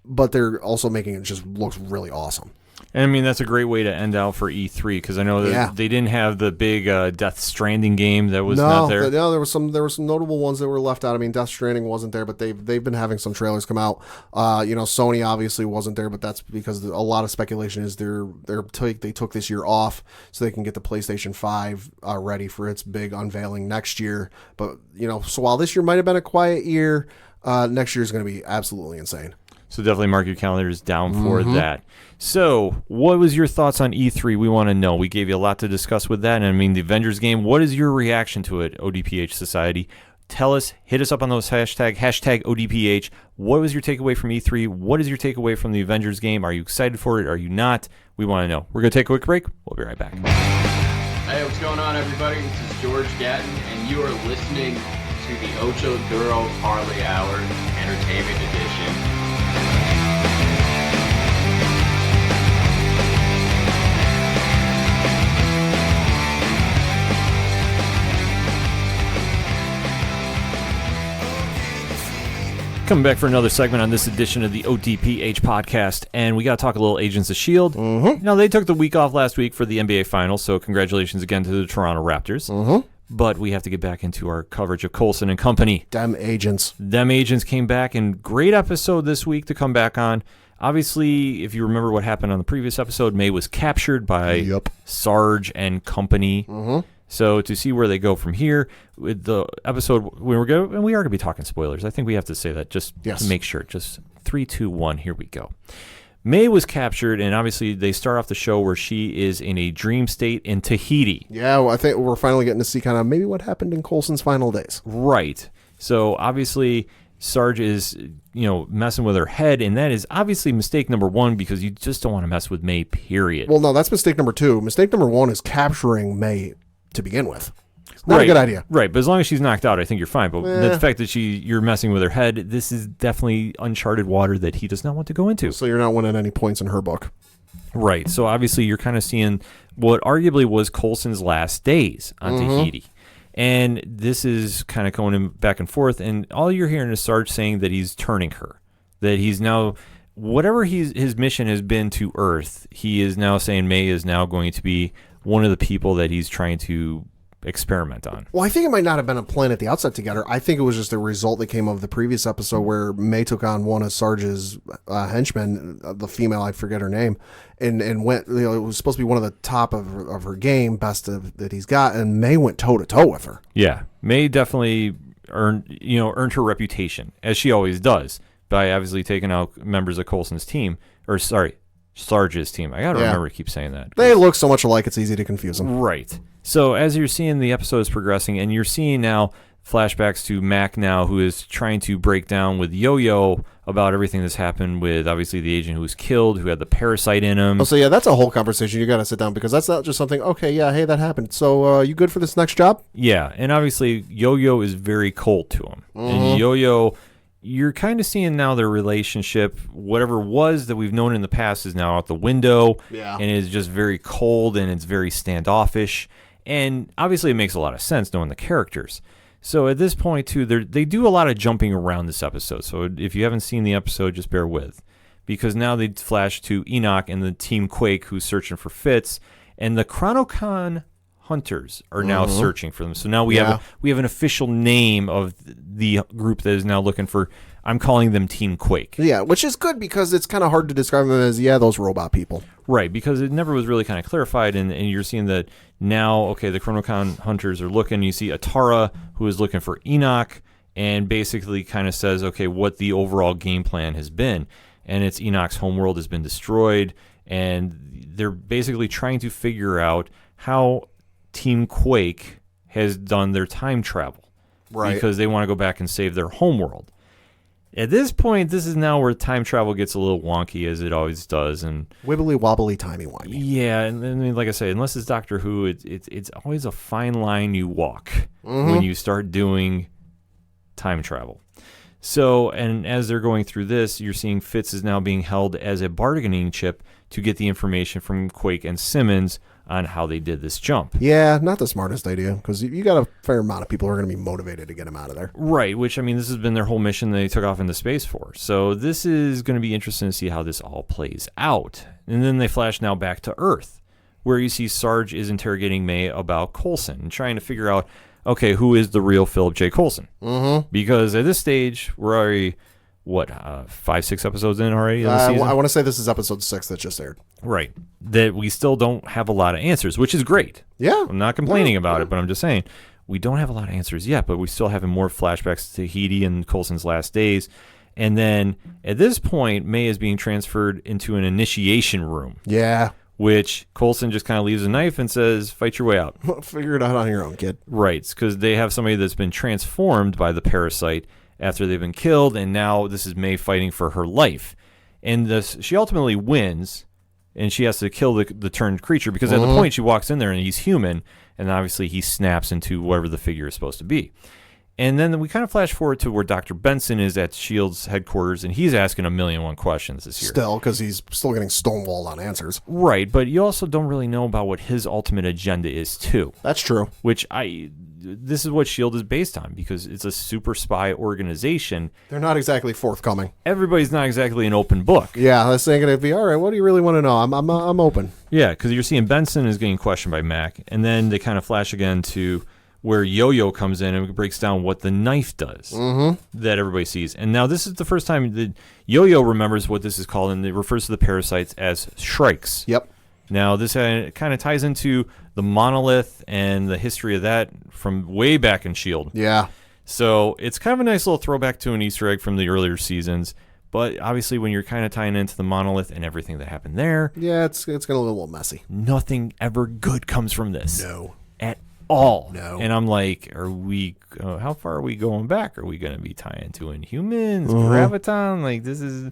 but they're also making it just looks really awesome. And I mean, that's a great way to end out for E3 because I know that they didn't have the big Death Stranding game that was not there. No, there were some notable ones that were left out. I mean, Death Stranding wasn't there, but they've been having some trailers come out. Sony obviously wasn't there, but that's because a lot of speculation is they took this year off so they can get the PlayStation 5 ready for its big unveiling next year. But so while this year might have been a quiet year, next year is going to be absolutely insane. So definitely mark your calendars down for that. So what was your thoughts on E3? We want to know. We gave you a lot to discuss with that. And I mean, the Avengers game, what is your reaction to it, ODPH Society? Tell us, hit us up on those hashtag ODPH. What was your takeaway from E3? What is your takeaway from the Avengers game? Are you excited for it? Are you not? We want to know. We're going to take a quick break. We'll be right back. Hey, what's going on, everybody? This is George Gatton, and you are listening to the Ocho Duro Parlay Hour Entertainment Edition. Coming back for another segment on this edition of the ODPH podcast, and we got to talk a little Agents of S.H.I.E.L.D. Now, they took the week off last week for the NBA Finals, so congratulations again to the Toronto Raptors. But we have to get back into our coverage of Coulson and company. Them agents came back, and great episode this week to come back on. Obviously, if you remember what happened on the previous episode, May was captured by Sarge and company. So to see where they go from here with the episode, we are going to be talking spoilers. I think we have to say that just to make sure. Just 3, 2, 1, here we go. May was captured, and obviously they start off the show where she is in a dream state in Tahiti. Yeah, well, I think we're finally getting to see kind of maybe what happened in Coulson's final days. Right. So obviously Sarge is, messing with her head, and that is obviously mistake number 1 because you just don't want to mess with May, period. Well, no, that's mistake number 2. Mistake number 1 is capturing May to begin with. Not a good idea. Right, but as long as she's knocked out, I think you're fine. But the fact that you're messing with her head, this is definitely uncharted water that he does not want to go into. So you're not winning any points in her book. Right, so obviously you're kind of seeing what arguably was Coulson's last days on Tahiti. And this is kind of going back and forth, and all you're hearing is Sarge saying that he's turning her. That he's now, whatever his mission has been to Earth, he is now saying May is now going to be one of the people that he's trying to experiment on. Well, I think it might not have been a plan at the outset together. I think it was just a result that came of the previous episode where May took on one of Sarge's henchmen, the female, I forget her name, and went, it was supposed to be one of the top of her game, best that he's got, and May went toe-to-toe with her. Yeah, May definitely earned her reputation, as she always does, by obviously taking out members of Coulson's team, Sarge's team. I gotta remember to keep saying that. They look so much alike, it's easy to confuse them. Right. So as you're seeing the episodes progressing, and you're seeing now flashbacks to Mac now, who is trying to break down with Yo-Yo about everything that's happened with, obviously, the agent who was killed, who had the parasite in him. Oh, so yeah, that's a whole conversation. You got to sit down, because that's not just something, okay, yeah, hey, that happened. So you good for this next job? Yeah, and obviously, Yo-Yo is very cold to him. And Yo-Yo, you're kind of seeing now their relationship, whatever was that we've known in the past is now out the window, and is just very cold, and it's very standoffish. And obviously, it makes a lot of sense knowing the characters. So at this point, too, they do a lot of jumping around this episode. So if you haven't seen the episode, just bear with. Because now they flash to Enoch and the Team Quake who's searching for Fitz. And the Chronocon hunters are now searching for them. So now we have an official name of the group that is now looking for, I'm calling them Team Quake. Yeah, which is good because it's kind of hard to describe them as, those robot people. Right, because it never was really kind of clarified, and you're seeing that now, okay, the Chronocon hunters are looking. You see Atara, who is looking for Enoch, and basically kind of says, okay, what the overall game plan has been. And it's Enoch's homeworld has been destroyed, and they're basically trying to figure out how Team Quake has done their time travel. Right. Because they want to go back and save their homeworld. At this point, this is now where time travel gets a little wonky, as it always does, and wibbly wobbly, timey wimey. Yeah, and I mean, like I say, unless it's Doctor Who, it's always a fine line you walk when you start doing time travel. So, and as they're going through this, you're seeing Fitz is now being held as a bargaining chip to get the information from Quake and Simmons on how they did this jump. Yeah, not the smartest idea, because you got a fair amount of people who are going to be motivated to get him out of there. Right, which, I mean, this has been their whole mission they took off into space for. So this is going to be interesting to see how this all plays out. And then they flash now back to Earth, where you see Sarge is interrogating May about Coulson and trying to figure out, okay, who is the real Philip J. Coulson? Mm-hmm. Because at this stage, we're already, 5-6 episodes in already of the season? I want to say this is episode 6 that just aired. Right. That we still don't have a lot of answers, which is great. Yeah. I'm not complaining about it, but I'm just saying we don't have a lot of answers yet, but we still having more flashbacks to Tahiti and Coulson's last days. And then at this point, May is being transferred into an initiation room. Yeah. Which Coulson just kind of leaves a knife and says, fight your way out. Figure it out on your own, kid. Right, because they have somebody that's been transformed by the parasite after they've been killed, and now this is May fighting for her life. And she ultimately wins, and she has to kill the turned creature, because at the point she walks in there and he's human, and obviously he snaps into whatever the figure is supposed to be. And then we kind of flash forward to where Dr. Benson is at S.H.I.E.L.D.'s headquarters, and he's asking 1,000,001 questions this year. Still, because he's still getting stonewalled on answers. Right, but you also don't really know about what his ultimate agenda is, too. That's true. Which this is what S.H.I.E.L.D. is based on, because it's a super spy organization. They're not exactly forthcoming. Everybody's not exactly an open book. Yeah, I was thinking it'd be, all right, what do you really want to know? I'm open. Yeah, because you're seeing Benson is getting questioned by Mac, and then they kind of flash again to where Yo-Yo comes in and breaks down what the knife does that everybody sees. And now this is the first time that Yo-Yo remembers what this is called, and it refers to the parasites as shrikes. Yep. Now this kind of ties into the monolith and the history of that from way back in S.H.I.E.L.D. Yeah. So it's kind of a nice little throwback to an Easter egg from the earlier seasons. But obviously when you're kind of tying into the monolith and everything that happened there. Yeah, it's going to look a little messy. Nothing ever good comes from this. No. At all. No. And I'm like, how far are we going back? Are we going to be tying to Inhumans, Graviton? Like, this is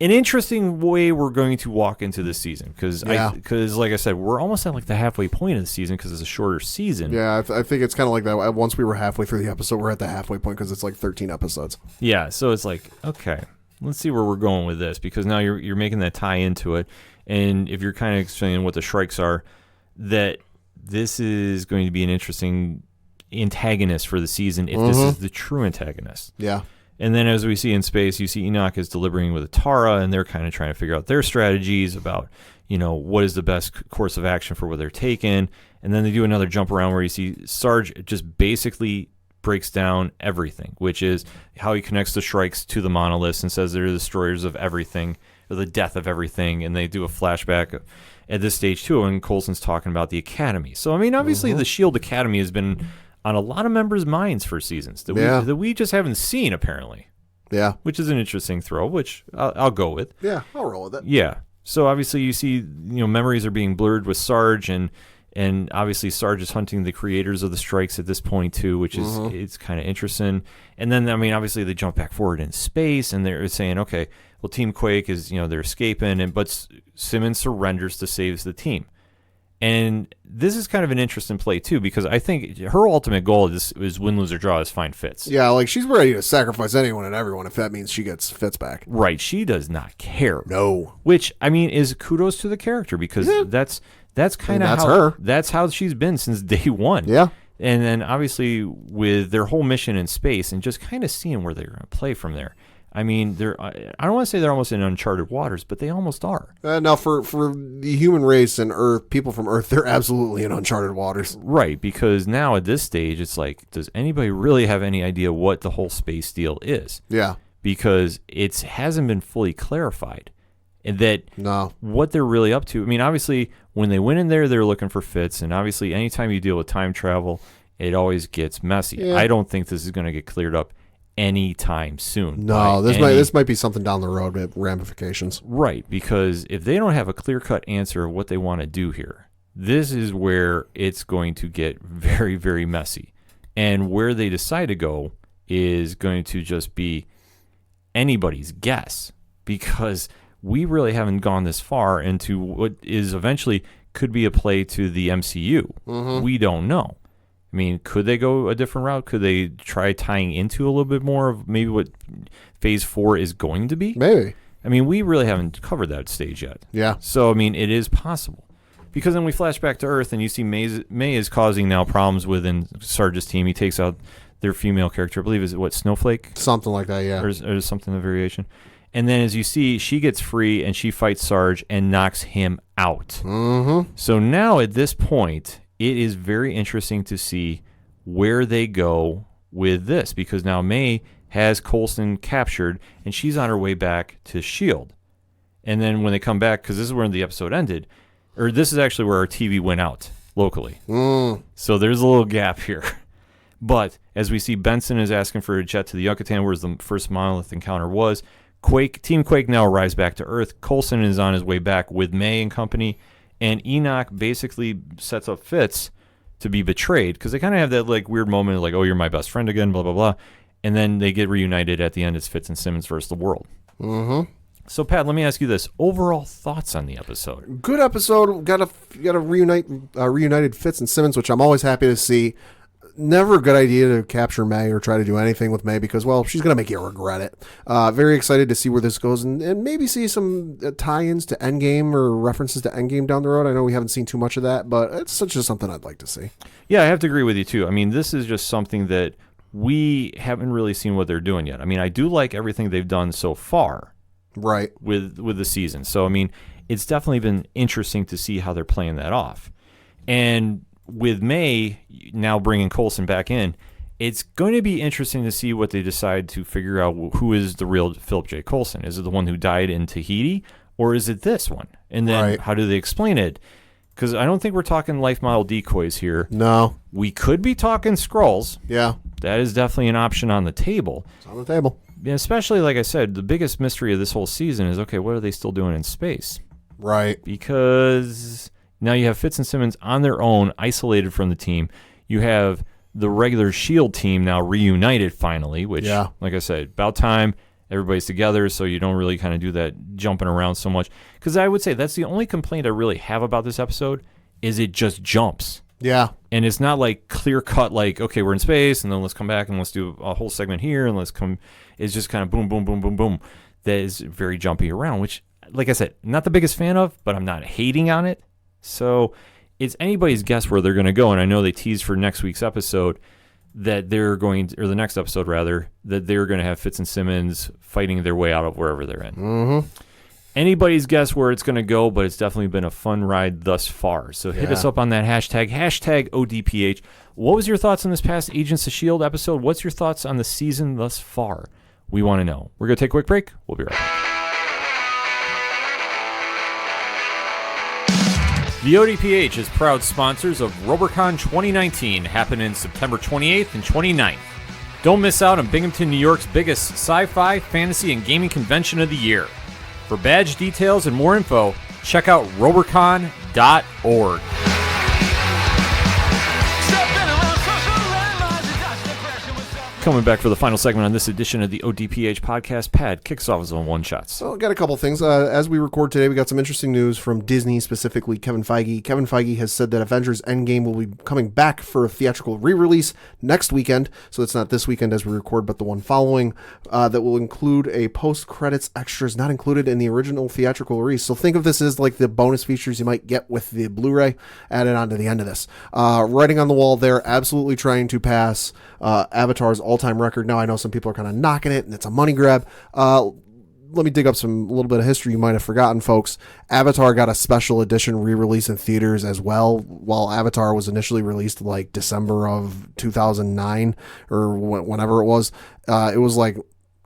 an interesting way we're going to walk into this season. Because, like I said, we're almost at like the halfway point of the season because it's a shorter season. Yeah, I think it's kind of like that. Once we were halfway through the episode, we're at the halfway point because it's like 13 episodes. Yeah, so it's like, okay, let's see where we're going with this. Because now you're making that tie into it. And if you're kind of explaining what the shrikes are, that this is going to be an interesting antagonist for the season if this is the true antagonist. Yeah. And then as we see in space, you see Enoch is deliberating with Tara, and they're kind of trying to figure out their strategies about, what is the best course of action for what they're taking. And then they do another jump around where you see Sarge just basically breaks down everything, which is how he connects the shrikes to the monoliths and says they're the destroyers of everything, or the death of everything. And they do a flashback at this stage too, and Coulson's talking about the Academy. So, I mean, obviously the S.H.I.E.L.D. Academy has been on a lot of members' minds for seasons that we just haven't seen, apparently. Yeah. Which is an interesting throw, which I'll go with. Yeah, I'll roll with it. Yeah. So, obviously, you see, memories are being blurred with Sarge, and obviously Sarge is hunting the creators of the strikes at this point, too, which is it's kind of interesting. And then, I mean, obviously, they jump back forward in space, and they're saying, okay, well, Team Quake is, they're escaping, but Simmons surrenders to save the team. And this is kind of an interesting play, too, because I think her ultimate goal is win, lose, or draw is find Fitz. Yeah, like she's ready to sacrifice anyone and everyone if that means she gets Fitz back. Right. She does not care. No. Which, I mean, is kudos to the character because that's kind of her. That's how she's been since day one. Yeah. And then, obviously, with their whole mission in space and just kind of seeing where they're going to play from there. I mean, I don't want to say they're almost in uncharted waters, but they almost are. Now, for the human race and Earth, people from Earth, they're absolutely in uncharted waters. Right, because now at this stage, it's like, does anybody really have any idea what the whole space deal is? Yeah. Because it hasn't been fully clarified. And that what they're really up to. I mean, obviously, when they went in there, they were looking for Fitz. And obviously, anytime you deal with time travel, it always gets messy. Yeah. I don't think this is going to get cleared up anytime soon. No, this might be something down the road with ramifications. Right, because if they don't have a clear-cut answer of what they want to do here, this is where it's going to get very, very messy. And where they decide to go is going to just be anybody's guess, because we really haven't gone this far into what is eventually could be a play to the MCU. We don't know. I mean, could they go a different route? Could they try tying into a little bit more of maybe what Phase 4 is going to be? Maybe. I mean, we really haven't covered that stage yet. Yeah. So, I mean, it is possible. Because then we flash back to Earth, and you see May is causing now problems within Sarge's team. He takes out their female character, I believe, is it Snowflake? Something like that, yeah. Or something of variation. And then as you see, she gets free and she fights Sarge and knocks him out. Mm-hmm. So now at this point, it is very interesting to see where they go with this, because now May has Coulson captured and she's on her way back to S.H.I.E.L.D. And then when they come back, because this is where the episode ended, or this is actually where our TV went out locally. So there's a little gap here. But as we see, Benson is asking for a jet to the Yucatan, where the first Monolith encounter was. Team Quake now arrives back to Earth. Coulson is on his way back with May and company, and Enoch basically sets up Fitz to be betrayed, because they kind of have that like weird moment of like, oh, you're my best friend again, blah, blah, blah. And then they get reunited at the end. It's Fitz and Simmons versus the world. Mm-hmm. So, Pat, let me ask you this. Overall thoughts on the episode? Good episode. Got to reunited Fitz and Simmons, which I'm always happy to see. Never a good idea to capture May or try to do anything with May because, well, she's going to make you regret it. Very excited to see where this goes and maybe see some tie-ins to Endgame or references to Endgame down the road. I know we haven't seen too much of that, but it's just something I'd like to see. Yeah, I have to agree with you, too. I mean, this is just something that we haven't really seen what they're doing yet. I mean, I do like everything they've done so far. Right. With the season. So, I mean, it's definitely been interesting to see how they're playing that off. And with May now bringing Coulson back in, it's going to be interesting to see what they decide to figure out who is the real Philip J. Coulson. Is it the one who died in Tahiti, or is it this one? And then how do they explain it? Because I don't think we're talking life model decoys here. No. We could be talking Skrulls. Yeah. That is definitely an option on the table. It's on the table. Especially, like I said, the biggest mystery of this whole season is, okay, what are they still doing in space? Right. Because now you have Fitz and Simmons on their own, isolated from the team. You have the regular S.H.I.E.L.D. team now reunited finally, which, like I said, about time. Everybody's together, so you don't really kind of do that jumping around so much. Because I would say that's the only complaint I really have about this episode is it just jumps. Yeah. And it's not like clear-cut, like, okay, we're in space, and then let's come back and let's do a whole segment here, and let's come. It's just kind of boom, boom, boom, boom, boom. That is very jumpy around, which, like I said, not the biggest fan of, but I'm not hating on it. So it's anybody's guess where they're going to go. And I know they teased for next week's episode that they're going to, or the next episode rather, that they're going to have Fitz and Simmons fighting their way out of wherever they're in. Mm-hmm. Anybody's guess where it's going to go, but it's definitely been a fun ride thus far. So hit us up on that hashtag ODPH. What was your thoughts on this past Agents of S.H.I.E.L.D. episode? What's your thoughts on the season thus far? We want to know. We're going to take a quick break. We'll be right back. The ODPH is proud sponsors of RoberCon 2019, happening September 28th and 29th. Don't miss out on Binghamton, New York's biggest sci-fi, fantasy, and gaming convention of the year. For badge details and more info, check out RoberCon.org. Coming back for the final segment on this edition of the ODPH podcast, Pat kicks off his own one-shots. So, got a couple things. As we record today, we got some interesting news from Disney, specifically Kevin Feige. Kevin Feige has said that Avengers Endgame will be coming back for a theatrical re-release next weekend. So it's not this weekend as we record, but the one following, that will include a post-credits extras not included in the original theatrical release. So think of this as like the bonus features you might get with the Blu-ray added on to the end of this. Writing on the wall there, absolutely trying to pass Avatar's all-time record. Now I know some people are kind of knocking it and it's a money grab. Let me dig up a little bit of history you might have forgotten, folks. Avatar got a special edition re-release in theaters as well. While Avatar was initially released like December of 2009 or whenever it was like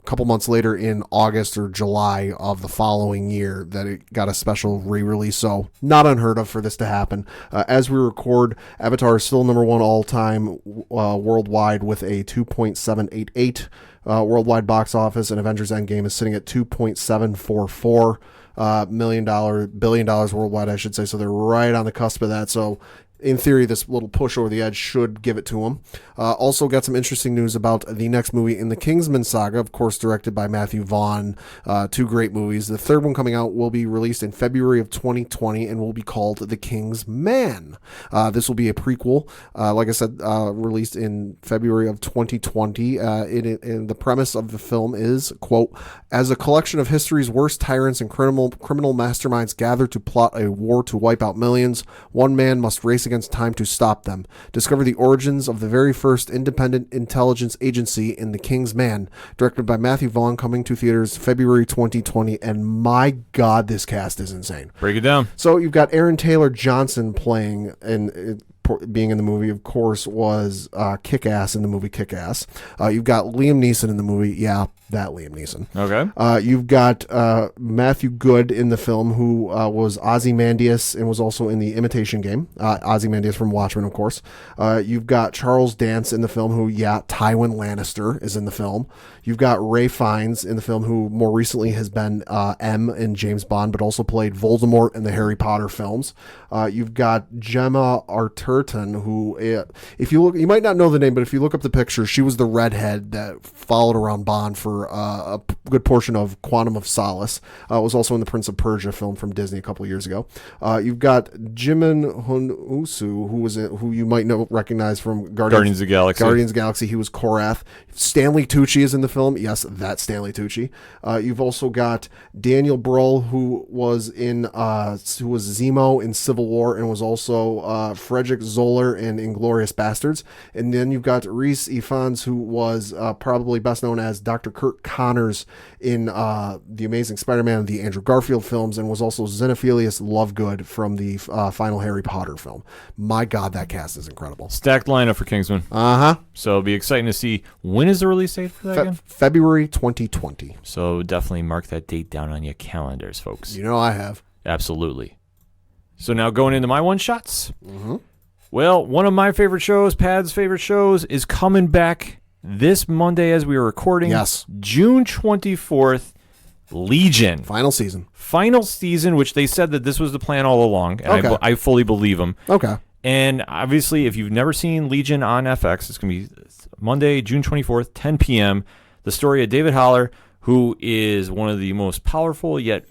couple months later in August or July of the following year that it got a special re-release. So not unheard of for this to happen. As we record, Avatar is still number one all-time worldwide with a 2.788 worldwide box office, and Avengers Endgame is sitting at $2.744 billion worldwide, I should say. So they're right on the cusp of that. So in theory, this little push over the edge should give it to him. Also got some interesting news about the next movie in the Kingsman saga, of course, directed by Matthew Vaughn. Two great movies. The third one coming out will be released in February of 2020 and will be called The King's Man. This will be a prequel, like I said, released in February of 2020. And the premise of the film is, quote, as a collection of history's worst tyrants and criminal masterminds gather to plot a war to wipe out millions, one man must race against time to stop them. Discover the origins of the very first independent intelligence agency in The King's Man, directed by Matthew Vaughn, coming to theaters February 2020. And my God, this cast is insane. Break it down. So you've got Aaron Taylor Johnson playing and being in the movie, of course, was Kick-Ass in the movie Kick-Ass. You've got Liam Neeson in the movie. Yeah, that Liam Neeson. Okay. You've got Matthew Good in the film, who was Ozymandias and was also in The Imitation Game. Ozymandias from Watchmen, of course. You've got Charles Dance in the film, who, Tywin Lannister is in the film. You've got Ray Fiennes in the film, who more recently has been M in James Bond, but also played Voldemort in the Harry Potter films. You've got Gemma Arterton, who, if you look, you might not know the name, but if you look up the picture, she was the redhead that followed around Bond for a good portion of Quantum of Solace. Was also in the Prince of Persia film from Disney a couple of years ago. You've got Jimin Hunusu, who you might recognize from Guardians of the Galaxy. Guardians of the Galaxy. He was Korath. Stanley Tucci is in the film. Yes, that's Stanley Tucci. You've also got Daniel Bruhl, who was Zemo in Civil War and was also Frederick Zoller in Inglourious Bastards. And then you've got Rhys Ifans, who was probably best known as Dr. Kurt Connors in The Amazing Spider-Man and the Andrew Garfield films, and was also Xenophilius Lovegood from the final Harry Potter film. My God, that cast is incredible. Stacked lineup for Kingsman. So it'll be exciting to see. When is the release date for that again? February 2020. So definitely mark that date down on your calendars, folks. You know I have. Absolutely. So now going into my one-shots. Mm-hmm. Well, one of my favorite shows, Pad's favorite shows, is coming back this Monday as we are recording. Yes. June 24th, Legion. Final season, which they said that this was the plan all along. And Okay. I fully believe them. Okay. And obviously, if you've never seen Legion on FX, it's going to be Monday, June 24th, 10 p.m. The story of David Haller, who is one of the most powerful yet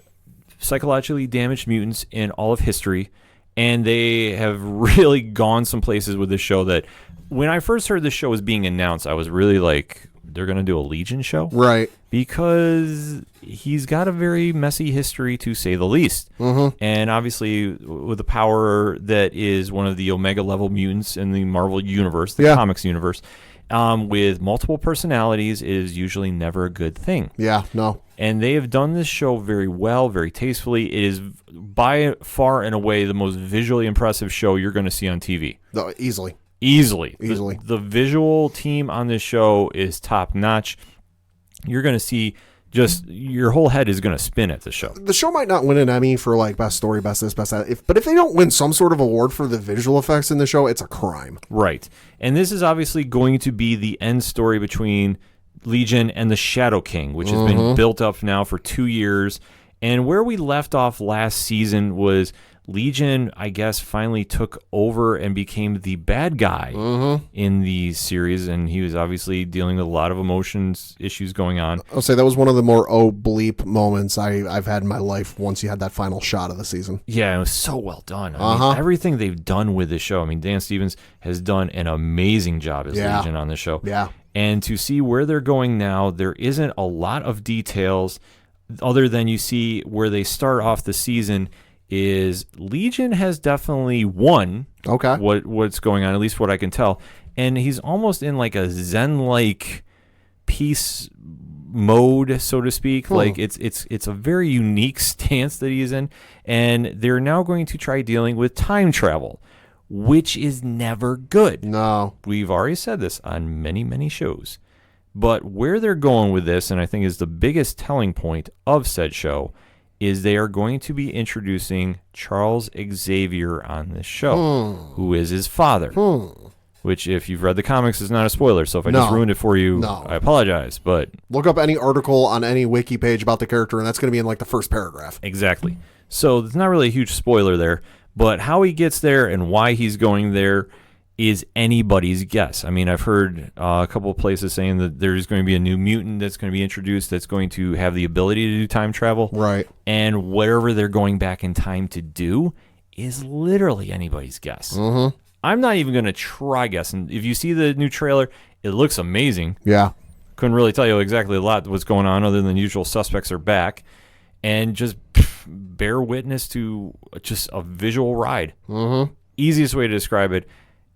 psychologically damaged mutants in all of history. And they have really gone some places with this show that when I first heard this show was being announced, I was really like, they're going to do a Legion show? Right. Because he's got a very messy history, to say the least. Mm-hmm. And obviously, with the power that is one of the Omega-level mutants in the Marvel universe, the comics universe, with multiple personalities is usually never a good thing. Yeah, no. And they have done this show very well, very tastefully. It is by far and away the most visually impressive show you're going to see on TV. No, easily. The visual team on this show is top notch. You're going to see just your whole head is going to spin at the show. The show might not win an Emmy for like best story, best this, best that. But if they don't win some sort of award for the visual effects in the show, it's a crime. Right. And this is obviously going to be the end story between Legion and the Shadow King, which has been built up now for 2 years. And where we left off last season was Legion, I guess, finally took over and became the bad guy in the series, and he was obviously dealing with a lot of emotions, issues going on. I'll say that was one of the more bleep moments I've had in my life once you had that final shot of the season. Yeah, it was so well done. I mean, everything they've done with the show. I mean, Dan Stevens has done an amazing job as Legion on the show. Yeah. And to see where they're going now, there isn't a lot of details other than you see where they start off the season is Legion has definitely won what's going on, at least what I can tell. And he's almost in like a Zen-like peace mode, so to speak. Like it's a very unique stance that he's in. And they're now going to try dealing with time travel, which is never good. No. We've already said this on many, many shows. But where they're going with this, and I think is the biggest telling point of said show, is they are going to be introducing Charles Xavier on this show, who is his father. Which, if you've read the comics, is not a spoiler. So if I just ruined it for you, I apologize. But look up any article on any wiki page about the character, and that's going to be in like the first paragraph. Exactly. So it's not really a huge spoiler there. But how he gets there and why he's going there is anybody's guess. I mean, I've heard a couple of places saying that there's going to be a new mutant that's going to be introduced that's going to have the ability to do time travel. Right. And whatever they're going back in time to do is literally anybody's guess. I'm not even going to try guessing. If you see the new trailer, it looks amazing. Yeah. Couldn't really tell you exactly a lot what's going on other than the usual suspects are back. And just bear witness to just a visual ride. Easiest way to describe it.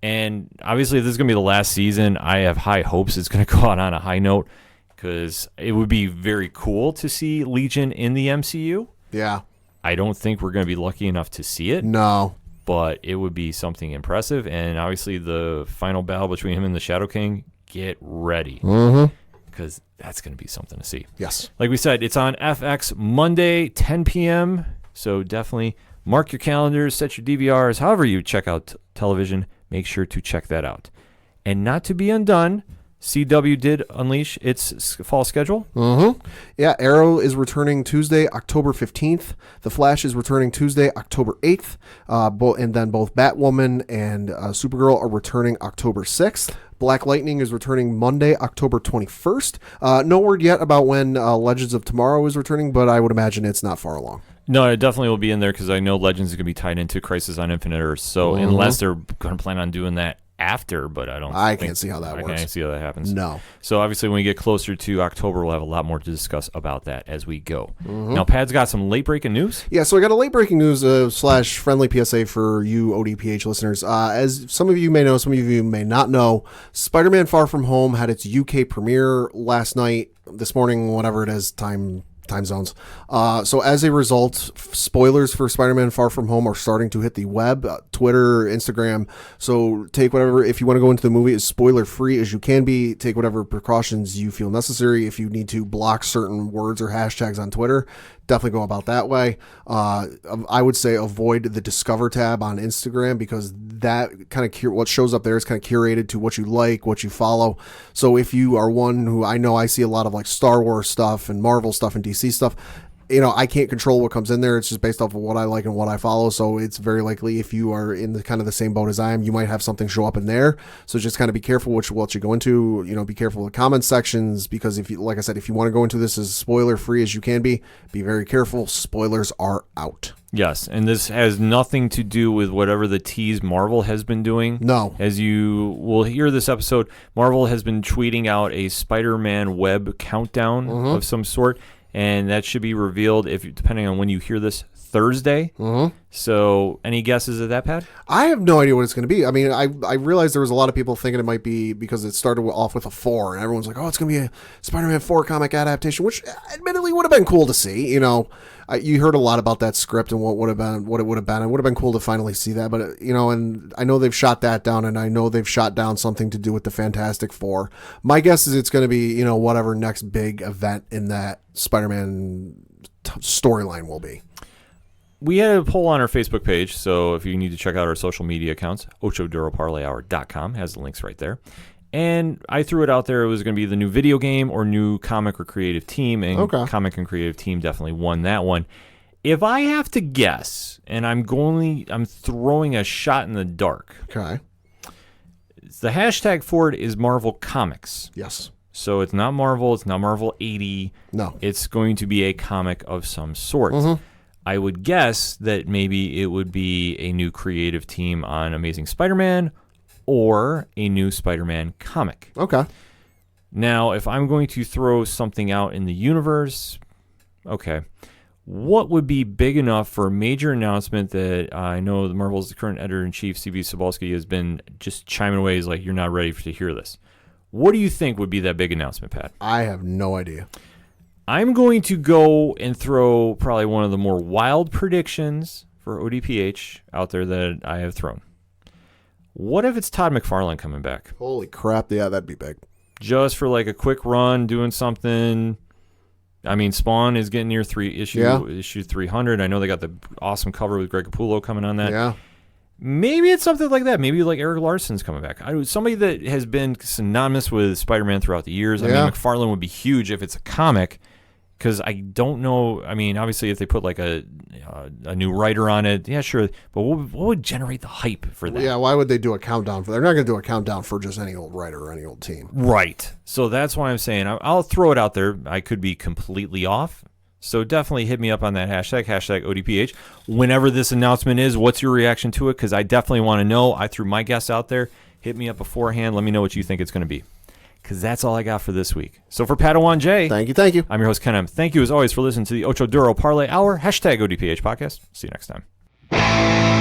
And obviously, if this is going to be the last season, I have high hopes it's going to go out on a high note because it would be very cool to see Legion in the MCU. Yeah. I don't think we're going to be lucky enough to see it. No. But it would be something impressive. And obviously, the final battle between him and the Shadow King, get ready. Because that's going to be something to see. Yes. Like we said, it's on FX Monday, 10 p.m. So definitely mark your calendars, set your DVRs, however you check out television. Make sure to check that out. And not to be undone, CW did unleash its fall schedule. Yeah, Arrow is returning Tuesday, October 15th. The Flash is returning Tuesday, October 8th. And then both Batwoman and Supergirl are returning October 6th. Black Lightning is returning Monday, October 21st. No word yet about when Legends of Tomorrow is returning, but I would imagine it's not far along. No, it definitely will be in there because I know Legends is going to be tied into Crisis on Infinite Earths. So unless they're going to plan on doing that after, but I can't see how that works. I can't see how that happens. No. So obviously when we get closer to October, we'll have a lot more to discuss about that as we go. Now, Pad's got some late breaking news. Yeah, so I got a late breaking news / friendly PSA for you ODPH listeners. As some of you may know, some of you may not know, Spider-Man Far From Home had its UK premiere last night, this morning, whatever it is, time zones. So as a result, spoilers for Spider-Man Far From Home are starting to hit the web, Twitter, Instagram. So take whatever, if you want to go into the movie as spoiler free as you can be, take whatever precautions you feel necessary. If you need to block certain words or hashtags on Twitter, definitely go about that way. I would say avoid the Discover tab on Instagram because that kind of what shows up there is kind of curated to what you like, what you follow. So if you are one who, I know I see a lot of like Star Wars stuff and Marvel stuff and DC stuff, I can't control what comes in there. It's just based off of what I like and what I follow. So it's very likely if you are in the kind of the same boat as I am, you might have something show up in there. So just kind of be careful what you go into. Be careful with comment sections because if you, like I said, if you want to go into this as spoiler free as you can be very careful. Spoilers are out. Yes, and this has nothing to do with whatever the tease Marvel has been doing. No. As you will hear this episode, Marvel has been tweeting out a Spider-Man web countdown of some sort. And that should be revealed depending on when you hear this, Thursday. So any guesses at that, Pat? I have no idea what it's going to be. I mean, I realized there was a lot of people thinking it might be because it started off with a 4 and everyone's like, oh, it's going to be a Spider-Man 4 comic adaptation, which admittedly would have been cool to see. You heard a lot about that script and what it would have been. It would have been cool to finally see that. But, and I know they've shot that down and I know they've shot down something to do with the Fantastic Four. My guess is it's going to be, whatever next big event in that Spider-Man storyline will be. We had a poll on our Facebook page, so if you need to check out our social media accounts, OchoDuroParlayHour.com has the links right there. And I threw it out there. It was going to be the new video game or new comic or creative team, and comic and creative team definitely won that one. If I have to guess, and I'm throwing a shot in the dark. Okay. The hashtag for it is Marvel Comics. Yes. So it's not Marvel. It's not Marvel 80. No. It's going to be a comic of some sort. I would guess that maybe it would be a new creative team on Amazing Spider-Man or a new Spider-Man comic. Okay. Now, if I'm going to throw something out in the universe, okay, what would be big enough for a major announcement that I know the Marvel's current editor-in-chief, C.B. Cebulski, has been just chiming away. He's like, you're not ready to hear this. What do you think would be that big announcement, Pat? I have no idea. I'm going to go and throw probably one of the more wild predictions for ODPH out there that I have thrown. What if it's Todd McFarlane coming back? Holy crap, yeah, that'd be big. Just for like a quick run, doing something. I mean, Spawn is getting near issue 300. I know they got the awesome cover with Greg Capullo coming on that. Yeah. Maybe it's something like that. Maybe like Eric Larson's coming back. Somebody that has been synonymous with Spider-Man throughout the years. I mean, McFarlane would be huge if it's a comic. Because I don't know. I mean, obviously, if they put like a new writer on it, yeah, sure. But what would generate the hype for that? Yeah, why would they do a countdown for? They're not going to do a countdown for just any old writer or any old team. Right. So that's why I'm saying I'll throw it out there. I could be completely off. So definitely hit me up on that hashtag ODPH. Whenever this announcement is, what's your reaction to it? Because I definitely want to know. I threw my guess out there. Hit me up beforehand. Let me know what you think it's going to be. Because that's all I got for this week. So for Padawan J, thank you. I'm your host, Ken M. Thank you, as always, for listening to the Ocho Duro Parlay Hour, hashtag ODPH podcast. See you next time.